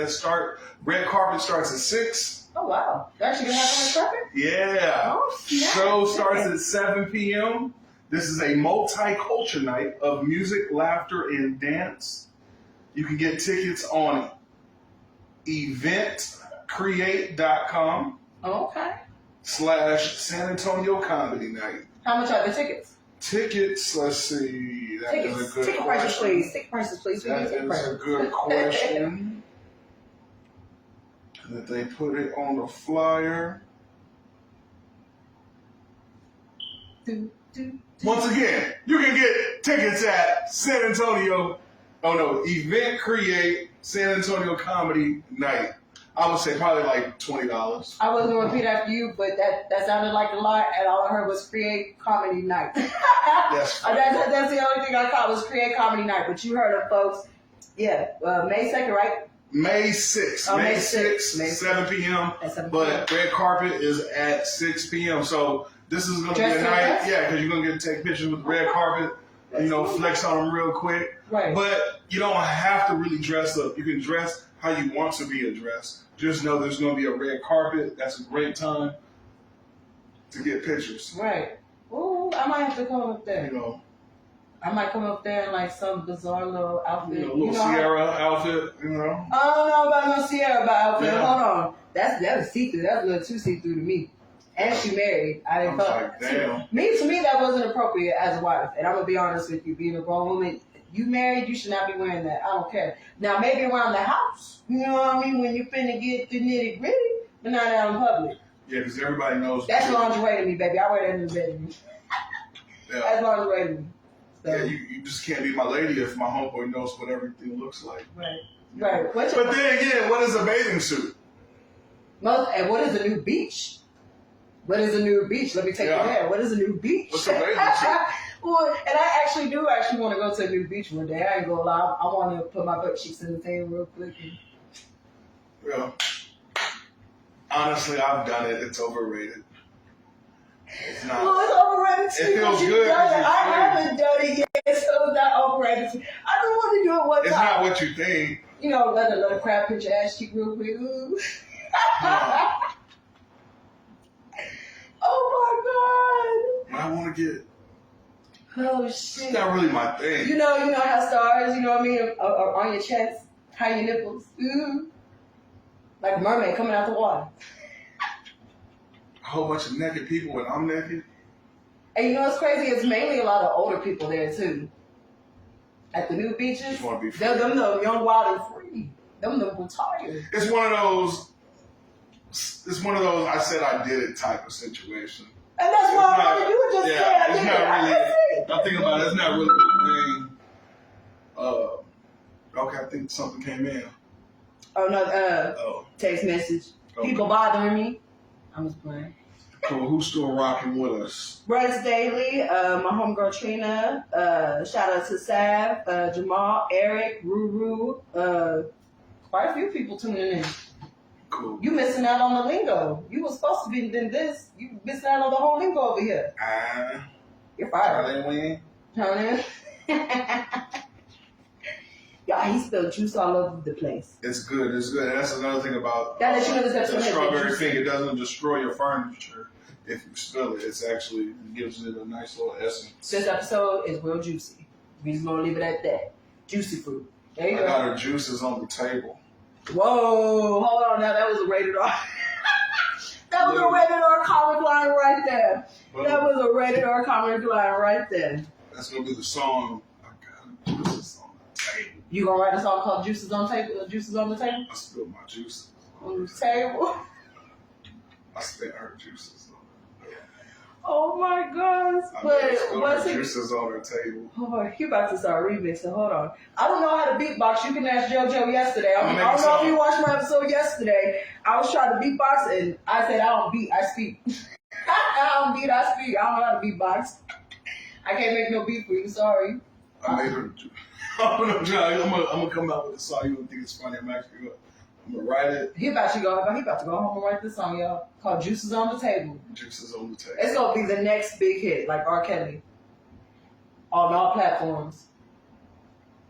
red carpet starts at 6. Oh, wow. They're actually going to have on the carpet? Yeah. Oh, snap. Show starts at 7 p.m. This is a multicultural night of music, laughter, and dance. You can get tickets on eventcreate.com Okay. /San Antonio Comedy Night. How much are the tickets? Tickets, let's see. That is a good Ticket question. prices, please. Ticket prices, please. That is a good question. That they put it on the flyer. Once again, you can get tickets at San Antonio. Oh no, Event Create San Antonio Comedy Night. I would say probably like $20. I wasn't going to repeat after you, but that sounded like a lot, and all I heard was Create Comedy Night. Yes. That's the only thing I caught was Create Comedy Night, but you heard it, folks. Yeah, May 2nd, right? May 6th. Oh, May May 6th, 6th. 7 p.m. At 7 But red carpet is at 6 p.m. So this is going to be a night, yeah, because you're going to get to take pictures with the red carpet, flex on them real quick. Right. But you don't have to really dress up. You can dress how you want to be addressed. Just know there's going to be a red carpet. That's a great time to get pictures. Right. Ooh, I might have to come up there. You know. I might come up there in like some bizarre little outfit. Little Sierra outfit, I don't know about no Sierra outfit. Yeah. Hold on. That was see-through. That's a little too see-through to me. And she married. I didn't fuck. Like, damn. To me, that wasn't appropriate as a wife. And I'm going to be honest with you. Being a grown woman, you married, you should not be wearing that. I don't care. Now, maybe around the house. You know what I mean? When you finna get the nitty gritty, but not out in public. Yeah, because everybody knows. That's lingerie to me, baby. I wear that in the bedroom. Yeah. That's lingerie to me. So. Yeah, you just can't be my lady if my homeboy knows what everything looks like. Right. Right. But then again, what is a bathing suit? And what is a new beach? What is a new beach? Let me take you there. What is a new beach? What's a bathing suit? Well, and I actually want to go to a new beach one day. I ain't gonna lie. I want to put my butt cheeks in the thing real quick. Yeah. Honestly, I've done it. It's overrated. It's not. Well, it's overrated too. It feels good. I haven't done it yet, so it's not overrated too. I don't want to do it one time. It's not what you think. You know, let a crab pitch your ass cheek real quick. Ooh. Oh my God. I want to get. Oh shit. It's not really my thing. You know how stars, you know what I mean, are on your chest, how your nipples. Ooh. Like a mermaid coming out the water. A whole bunch of naked people and I'm naked. And you know what's crazy? It's mainly a lot of older people there too. At the new beaches. You want to be free. Them young, wild, and free. Them retired. It's one of those I said I did it type of situation. And that's why I want to do it. Just yeah, say I it's did not it. really. That's it. I think about it. It's not really my thing. Okay, I think something came in. Oh no. Text message. Okay. People bothering me. I'm just playing. Cool. Who's still rocking with us? Bryce Daly, my homegirl Trina, shout out to Sav, Jamal, Eric, Ruru, quite a few people tuning in. Cool. You missing out on the lingo. You were supposed to be in this. You missing out on the whole lingo over here. You're fired. Turn in. Y'all, he spilled juice all over the place. It's good. It's good. And that's another thing about that the strawberry thing. It doesn't destroy your furniture if you spill it. It's actually gives it a nice little essence. This episode is real juicy. We just gonna leave it at that. Juicy fruit. There you go. I got her juices on the table. Whoa, hold on now. That was a rated R. That was a rated R comic line right there. That was a rated R comic line right there. That's gonna be the song. I got juices on the table. You gonna write a song called "Juices on Table"? Juices on the table. I spilled my juices on the table. I spilled her juices on. Oh my gosh! But what's it? Juices on her table. Oh, you about to start remixing? Hold on. I don't know how to beatbox. You can ask JoJo yesterday. I don't know if you watched my episode yesterday. I was trying to beatbox and I said I don't beat, I speak. I don't beat, I speak. I don't know how to beatbox. I can't make no beat for you. Sorry. I made her. I'm gonna come out with a song. You don't think it's funny? I'm gonna write it. He about to go home and write this song, y'all, called "Juices on the Table." Juices on the table. It's gonna be the next big hit, like R. Kelly, on all platforms.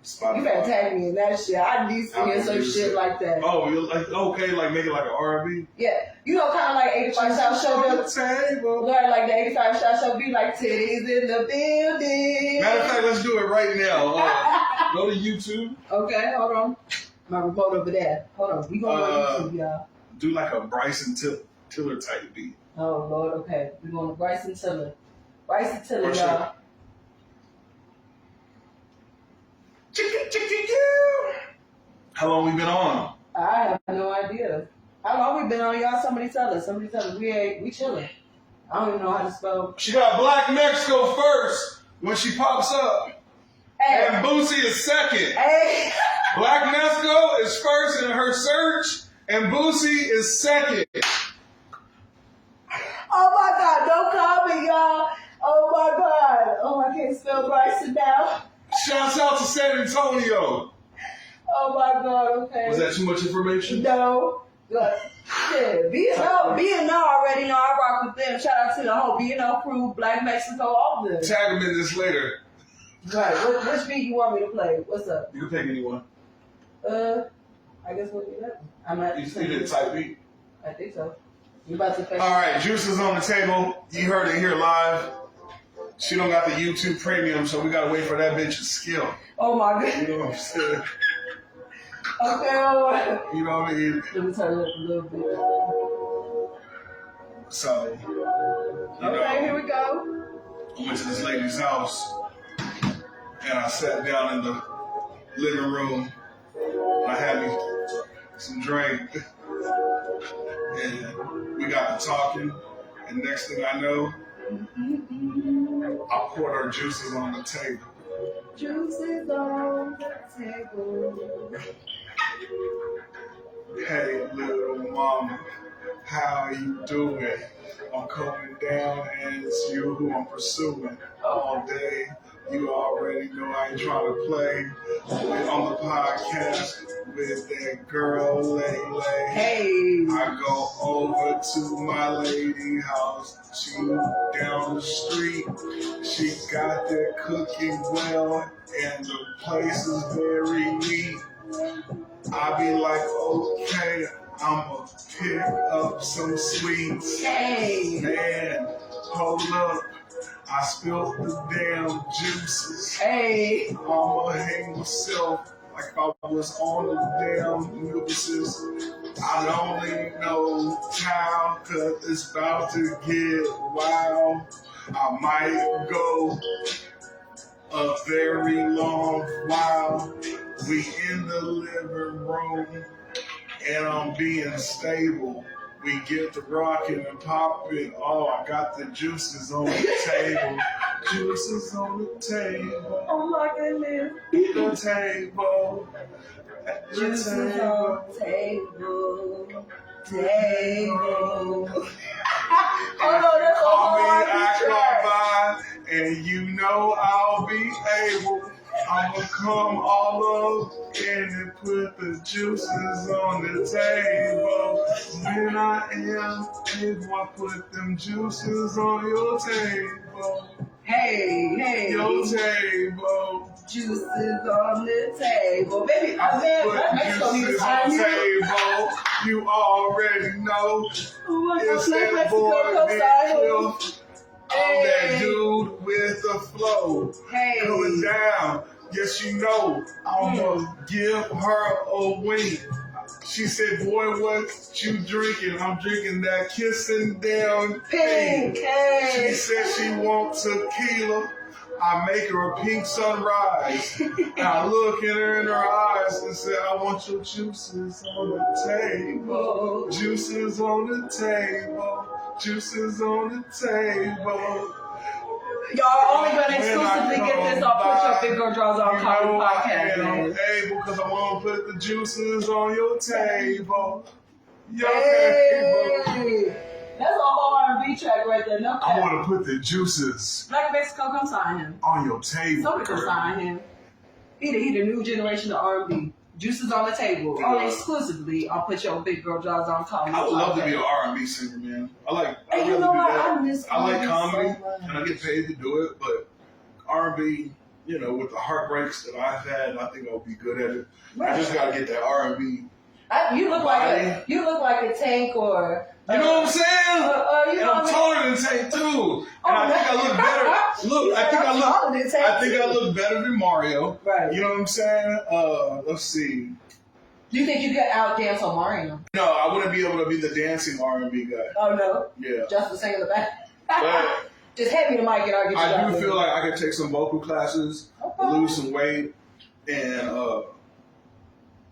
Spotify. You better tag me in that shit. I need to hear some shit like that. Oh, you're like okay, like make it like an R&B. Yeah, you know, kind of like 85 South Show. Like the 85 South Show be like titties in the building. Matter of fact, let's do it right now. Go to YouTube. Okay, hold on. My remote over there. Hold on. We gonna go to YouTube, y'all. Do like a Bryson Tiller type beat. Oh Lord, okay. We going to Bryson Tiller. Bryson Tiller, y'all. How long we been on? I have no idea. How long we been on, y'all? Somebody tell us. We chilling. I don't even know how to spell. She got Black Mexico first when she pops up. Hey. And Boosie is second. Hey. Black Mexico is first in her search, and Boosie is second. Oh my God, don't call me, y'all. Oh my God. Oh, I can't spell Bryson now. Shouts out to San Antonio. Oh my God, okay. Was that too much information? No. Good. Yeah, B&O already know I rock with them. Shout out to the whole B&O crew, Black Mexico, all of them. Tag them in this later. Right. Which beat you want me to play? What's up? You can pick anyone. I guess we'll do that one. You did a type beat? I think so. You about to face? All right, Juices on the table. You heard it here live. She don't got the YouTube premium, so we gotta wait for that bitch to skill. Oh my God. You know what I'm saying? Okay, all right. You know what I mean? Let me turn it up a little bit. So, okay, here we go. I went to this lady's house, and I sat down in the living room. I had me some drink, and we got to talking, and next thing I know, I poured her juices on the table. Juices on the table. Hey, little mama, how you doing? I'm coming down, and it's you who I'm pursuing all day. You already know I ain't trying to play. On the podcast with that girl, Lele. Hey. I go over to my lady house. She down the street. She got that cooking well, and the place is very neat. I be like, okay, I'ma pick up some sweets. Hey. Man, hold up. I spilled the damn juices. Hey. I'ma hang myself like I was on the damn juices. I don't even know how, cause it's about to get wild. I might go a very long while. We in the living room, and I'm being stable. We get the rockin' and poppin'. Oh, I got the juices on the table. Juices on the table. Oh my goodness. The table. Juices on the table. Table. Oh no, that's a Call whole me R&B track. and you know I'll be able. I'ma come all up and put the juices on the table. When I am able, I put them juices on your table. Hey. Your table. Juices on the table. Baby, oh man, that makes so need to sign you. Table. You already know. It's that boy Cliff. I'm that dude with the flow. Coming down. Yes, you know. I'ma give her a wink. She said, boy, what you drinking? I'm drinking that kissing down pink. She said she wants tequila. I make her a pink sunrise. And I look at her in her eyes and say, I want your juices on the table. Juices on the table. Juices on the table. Y'all only gonna exclusively get this on Put Your Big Girl Draws On Comedy Podcast. I'm able because I'm gonna put the juices on your table. Your table. That's a whole R&B track right there. No cap. I want to put the juices Black Mexico, come sign him. on your table. Somebody come sign him. He the new generation of R&B. Juices on the table. Only exclusively on Put Your Big Girl Draws On Comedy Podcast. I would love to be an R&B singer, man. I And you know what? I miss I like comedy, so and I get paid to do it, but R&B, you know, with the heartbreaks that I've had, I think I'll be good at it. Right. I just gotta get that R&B. You look like a Tank or. You know what I'm saying? You and know I'm taller than Tank too. And I think I look better. I think I look better than Mario. Right. You know what I'm saying? Let's see. Do you think you could out dance on Mario? No, I wouldn't be able to be the dancing R&B guy. Oh no. Yeah. Just the singer in the back. But just hand me the mic and I'll get you I do feel like I could take some vocal classes, lose some weight, and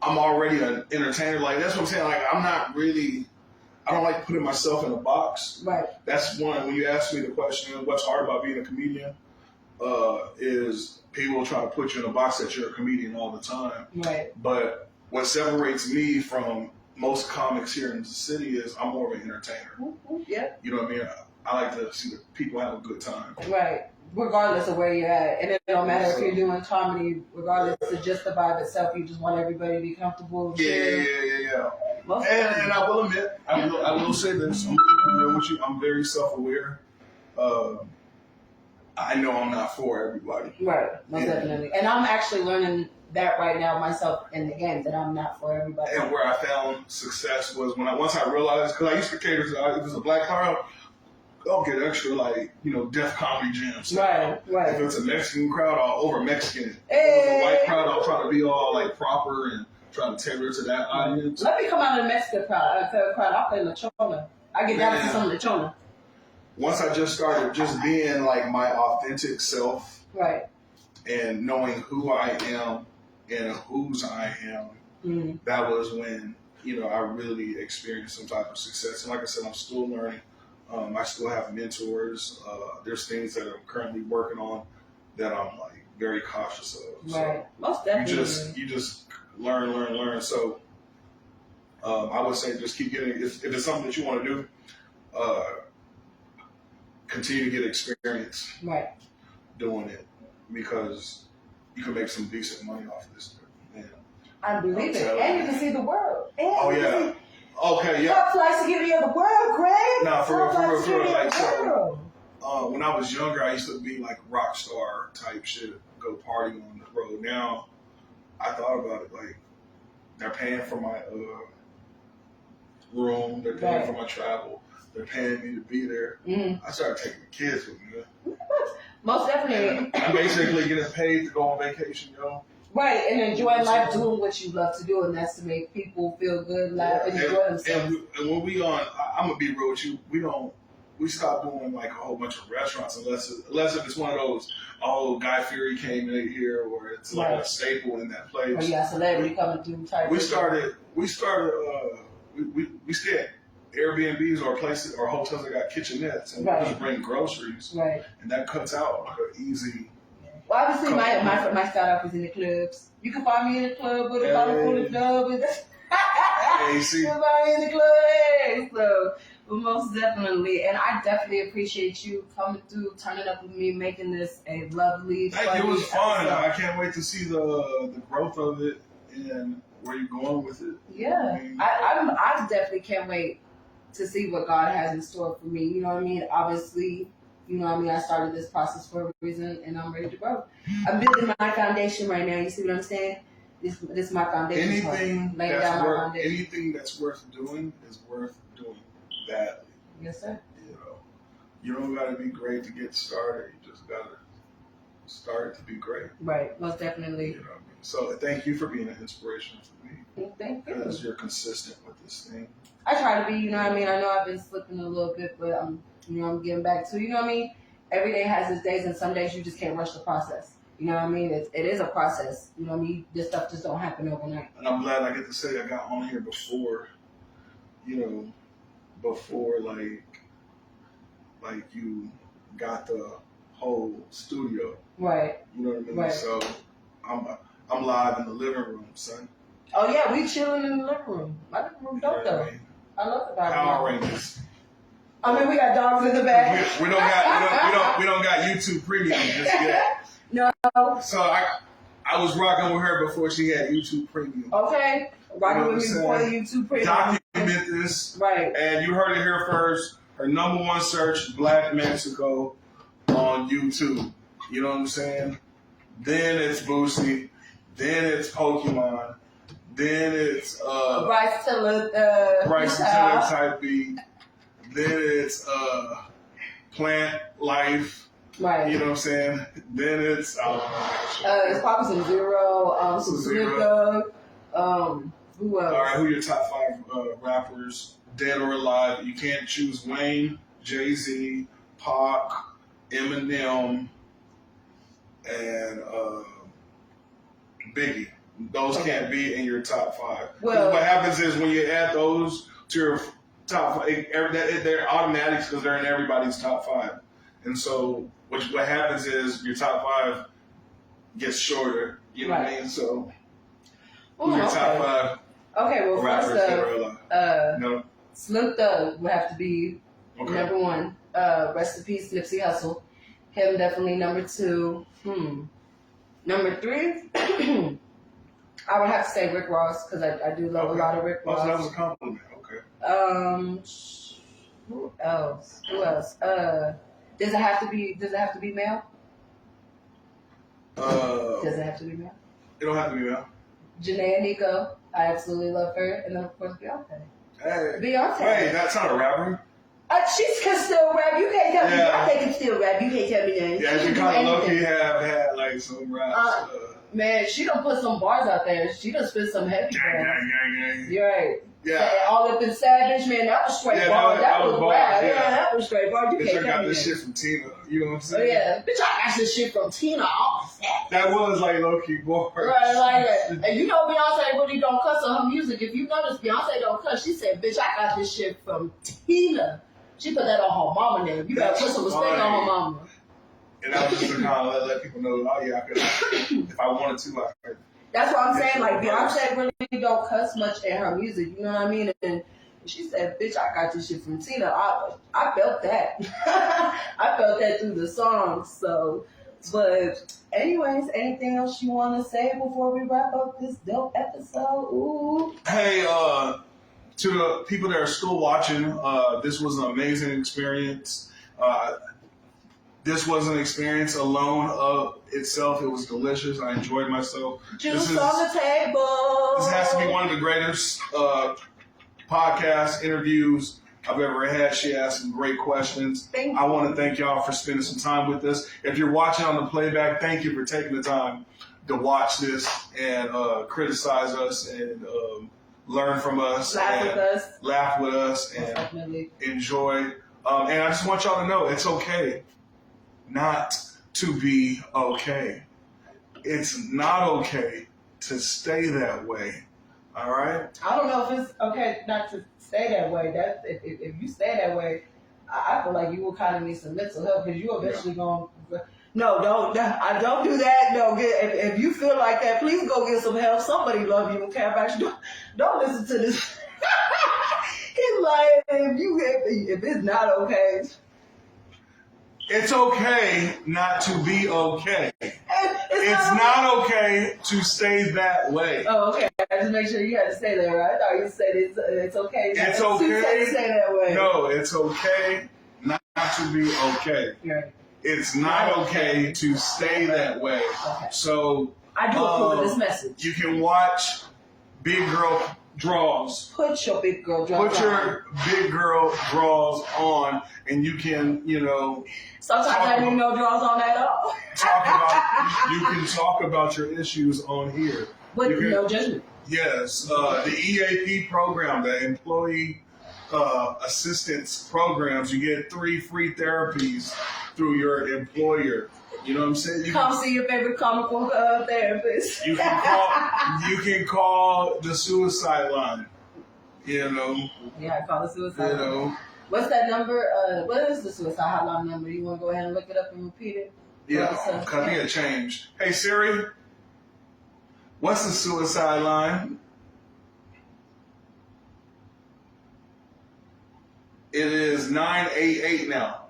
I'm already an entertainer. Like that's what I'm saying. Like I don't like putting myself in a box. Right. That's one. When you ask me the question, what's hard about being a comedian, is people try to put you in a box that you're a comedian all the time. Right. But what separates me from most comics here in the city is I'm more of an entertainer. Mm-hmm. Yeah. You know what I mean? I like to see the people have a good time. Right. Regardless of where you're at. And it don't matter if you're doing comedy, regardless of just the vibe itself, you just want everybody to be comfortable. Yeah. And I will admit, I will say this, I'm very self-aware. I know I'm not for everybody. Right, most definitely. And I'm actually learning that right now myself in the game, that I'm not for everybody. And where I found success was once I realized, because I used to cater to, if it's a black crowd, I'll get extra, deaf comedy jams. Right. If it's a Mexican crowd, I'll over Mexican it. If it's a white crowd, I'll try to be all proper and try to tailor to that audience. Let me come out of the Mexican crowd. I'll play Lechona. I get down to some Lechona. Once I just started just being my authentic self. Right. And knowing who I am and whose I am, that was when, I really experienced some type of success. And like I said, I'm still learning. I still have mentors. There's things that I'm currently working on that I'm very cautious of. Right. So most definitely. You just learn. So I would say just keep getting. If it's something that you want to do, continue to get experience. Right. Doing it, because you can make some decent money off of this. Man. I believe it, and you can see the world. Oh yeah. Okay, yeah. Top flights to give you the world, Greg. Nah, for real. When I was younger, I used to be rock star type shit, go party on the road. Now, I thought about it they're paying for my room, they're paying for my travel, they're paying me to be there. I started taking the kids with me. Most definitely. I'm basically getting paid to go on vacation, yo. Right, and enjoying life doing what you love to do, and that's to make people feel good, laugh, and enjoy themselves. And when we I'm gonna be real with you, we stopped doing a whole bunch of restaurants unless if it's one of those, Guy Fieri came in here, or it's a staple in that place. Or celebrity coming through type. We started we stay at Airbnbs or places or hotels that got kitchenettes, and we just bring groceries. Right. And that cuts out an easy. Well, obviously, my startup is in the clubs. You can find me in the club with a bottle full of club. You can find me in the club. So Well, most definitely. And I definitely appreciate you coming through, turning up with me, making this a lovely, Thank you. It was fun. episode. I can't wait to see the growth of it and where you're going with it. Yeah. I definitely can't wait to see what God has in store for me. You know what I mean? Obviously, you know what I mean? I started this process for a reason, and I'm ready to grow. I'm building my foundation right now. You see what I'm saying? This is my foundation. Anything that's worth doing is worth doing badly. Yes, sir. You know, you don't got to be great to get started. You just got to start to be great. Right. Most definitely. You know what I mean? So thank you for being an inspiration for me. Thank you. Because you're consistent with this thing. I try to be, you know what I mean? I know I've been slipping a little bit, but I'm getting back to, you know what I mean? Every day has its days, and some days you just can't rush the process. You know what I mean? It is a process. You know what I mean? This stuff just don't happen overnight. And I'm glad I get to say I got on here before, like you got the whole studio. Right. You know what I mean? Right. So I'm live in the living room, son. Oh yeah, we chilling in the living room. My living room dope though. I love the Power Rangers. I mean, we got dogs in the back. We don't got YouTube Premium just yet. No. So I was rocking with her before she had YouTube Premium. Okay. Rocking with me before the YouTube Premium. Document this. Right. And you heard it here first. Her number one search, Black Mexico on YouTube. You know what I'm saying? Then it's Boosie. Then it's Pokemon. Then it's Bryce Tiller type beat. Then it's Plant Life. Right. You know what I'm saying? Then it's it's probably some Zero, some Snoop Dogg. Who else? All right, who are your top 5 rappers, dead or alive? You can't choose Wayne, Jay-Z, Pac, Eminem, and Biggie. Those can't be in your top 5. Well, what happens is when you add those to your top 5, they're automatics because they're in everybody's top 5. And so what happens is your top 5 gets shorter. You know what I mean? So who's your top 5? Okay, well, rappers first Snoop Dogg would have to be number 1. Rest in peace, Nipsey Hussle. Him definitely number 2. Number 3, I would have to say Rick Ross because I do love a lot of Rick Ross. Oh, that was a compliment. Okay. Who else? Does it have to be male? Does it have to be male? It don't have to be male. Janae Aiko, I absolutely love her, and then of course Beyonce. Hey. Beyonce. Wait, that's not a rapper. She can still rap. You can't tell me. Beyonce can still rap. You can't tell me that. Yeah, she kind of low-key have had like some raps. Man, she done put some bars out there. She done spit some heavy bars. You're right. Yeah. All up in Savage, man, that was straight bar. That was rap. Yeah, that was straight bar. You can't tell me. I got this shit from Tina. You know what I'm saying? Oh, yeah. Bitch, I got this shit from Tina. That was like low-key bars. Right, like that. And you know Beyonce really don't cuss on her music. If you notice, Beyonce don't cuss. She said, bitch, I got this shit from Tina. She put that on her mama name. You better put some respect on her mama. And that was just to kind of let people know, oh yeah, I could, if I wanted to, I could. That's what I'm saying. Like Beyonce really don't cuss much in her music. You know what I mean? And she said, "Bitch, I got this shit from Tina." I felt that. I felt that through the song. So, but anyways, anything else you want to say before we wrap up this dope episode? Ooh. Hey, to the people that are still watching, this was an amazing experience. This was an experience alone of itself. It was delicious. I enjoyed myself. Juice on the table. This has to be one of the greatest podcast interviews I've ever had. She asked some great questions. I want to thank y'all for spending some time with us. If you're watching on the playback, thank you for taking the time to watch this and criticize us and learn from us. Laugh with us and enjoy. And I just want y'all to know it's okay not to be okay. It's not okay to stay that way. All right? I don't know if it's okay not to stay that way. That if you stay that way, I feel like you will kind of need some mental help because you eventually going to... No, I don't do that. No, if you feel like that, please go get some help. Somebody love you, okay? Don't listen to this. He's like, if it's not okay. It's okay not to be okay. It's not okay to stay that way. Oh, okay. I just make sure you had to stay there, right? I thought you said it's okay. It's okay to stay that way. No, it's okay not to be okay. Right. It's not okay to stay that way. Okay. So I do approve of this message. You can watch Big Girl Draws. Put your big girl draws on. Put your big girl draws on, and you can, Sometimes I didn't know draws on at all. you can talk about your issues on here. With no judgment. Yes. The EAP program, the Employee Assistance Programs, you get 3 free therapies through your employer. You know what I'm saying? Come see your favorite comic book therapist. You can call the suicide line. Yeah, call the suicide line. What's that number? What is the suicide hotline number? You want to go ahead and look it up and repeat it? Yeah, because I need a change. Hey Siri, what's the suicide line? It is 988 now.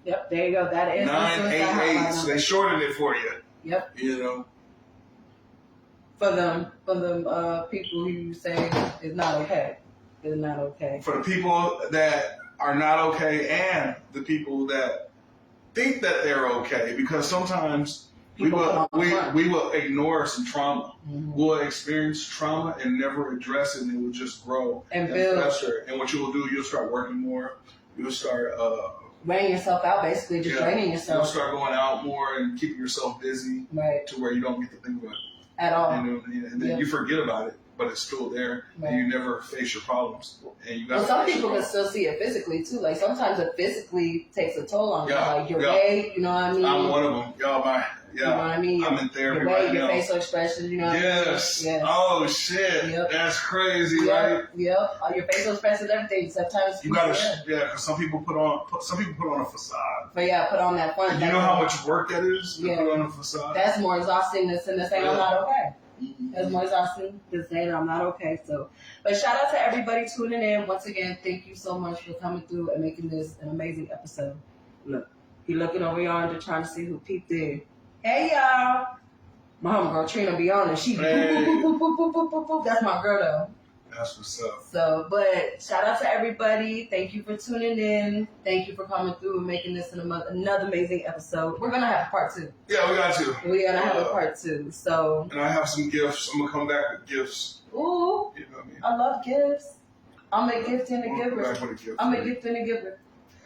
Yep, there you go. That is 988. So they shortened it for you. Yep. For them people who say it's not okay. It's not okay. For the people that are not okay and the people that think that they're okay, because sometimes we will ignore some trauma. Mm-hmm. We'll experience trauma and never address it, and it will just grow and fester. And what you will do, you'll start working more. You'll start wearing yourself out, basically, just draining yourself. You'll start going out more and keeping yourself busy, right? To where you don't get to think about it at all. And then you forget about it, but it's still there, and you never face your problems. And you got. Some people can still see it physically too. Like sometimes it physically takes a toll on you. Like your weight, you know what I mean? I'm one of them. You know what I mean? I'm in therapy right now. Your facial expressions, you know what I mean? Yes. Oh shit. Yep. That's crazy, right? Yep. All your facial expressions, everything. Sometimes you gotta, because some people put on a facade. But put on that front. You know how much work that is to put on a facade? That's more exhausting than saying I'm not okay. That's more exhausting than saying I'm not okay. So, but shout out to everybody tuning in. Once again, thank you so much for coming through and making this an amazing episode. Look, you're looking over yonder trying to see who peeped in. Hey y'all, my homegirl Trina be on it. She boop. That's my girl though. That's what's up. So, but shout out to everybody. Thank you for tuning in. Thank you for coming through and making this another amazing episode. We're gonna have a part 2. Yeah, we got to. We're gonna have a part 2. So. And I have some gifts. I'm gonna come back with gifts. Ooh. You know what I mean? I love gifts. I'm a gift and a giver. I'm a gift and a giver.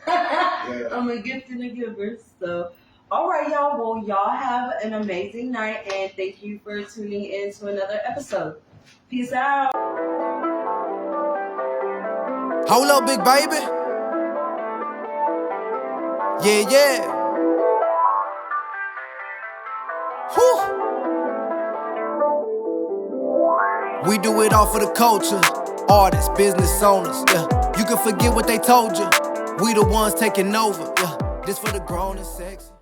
I'm a gift and a giver. So. All right, y'all. Well, y'all have an amazing night, and thank you for tuning in to another episode. Peace out. Hold up, big baby. Yeah. Whew. We do it all for the culture. Artists, business owners. Yeah, you can forget what they told you. We the ones taking over. Yeah, this for the grown and sexy.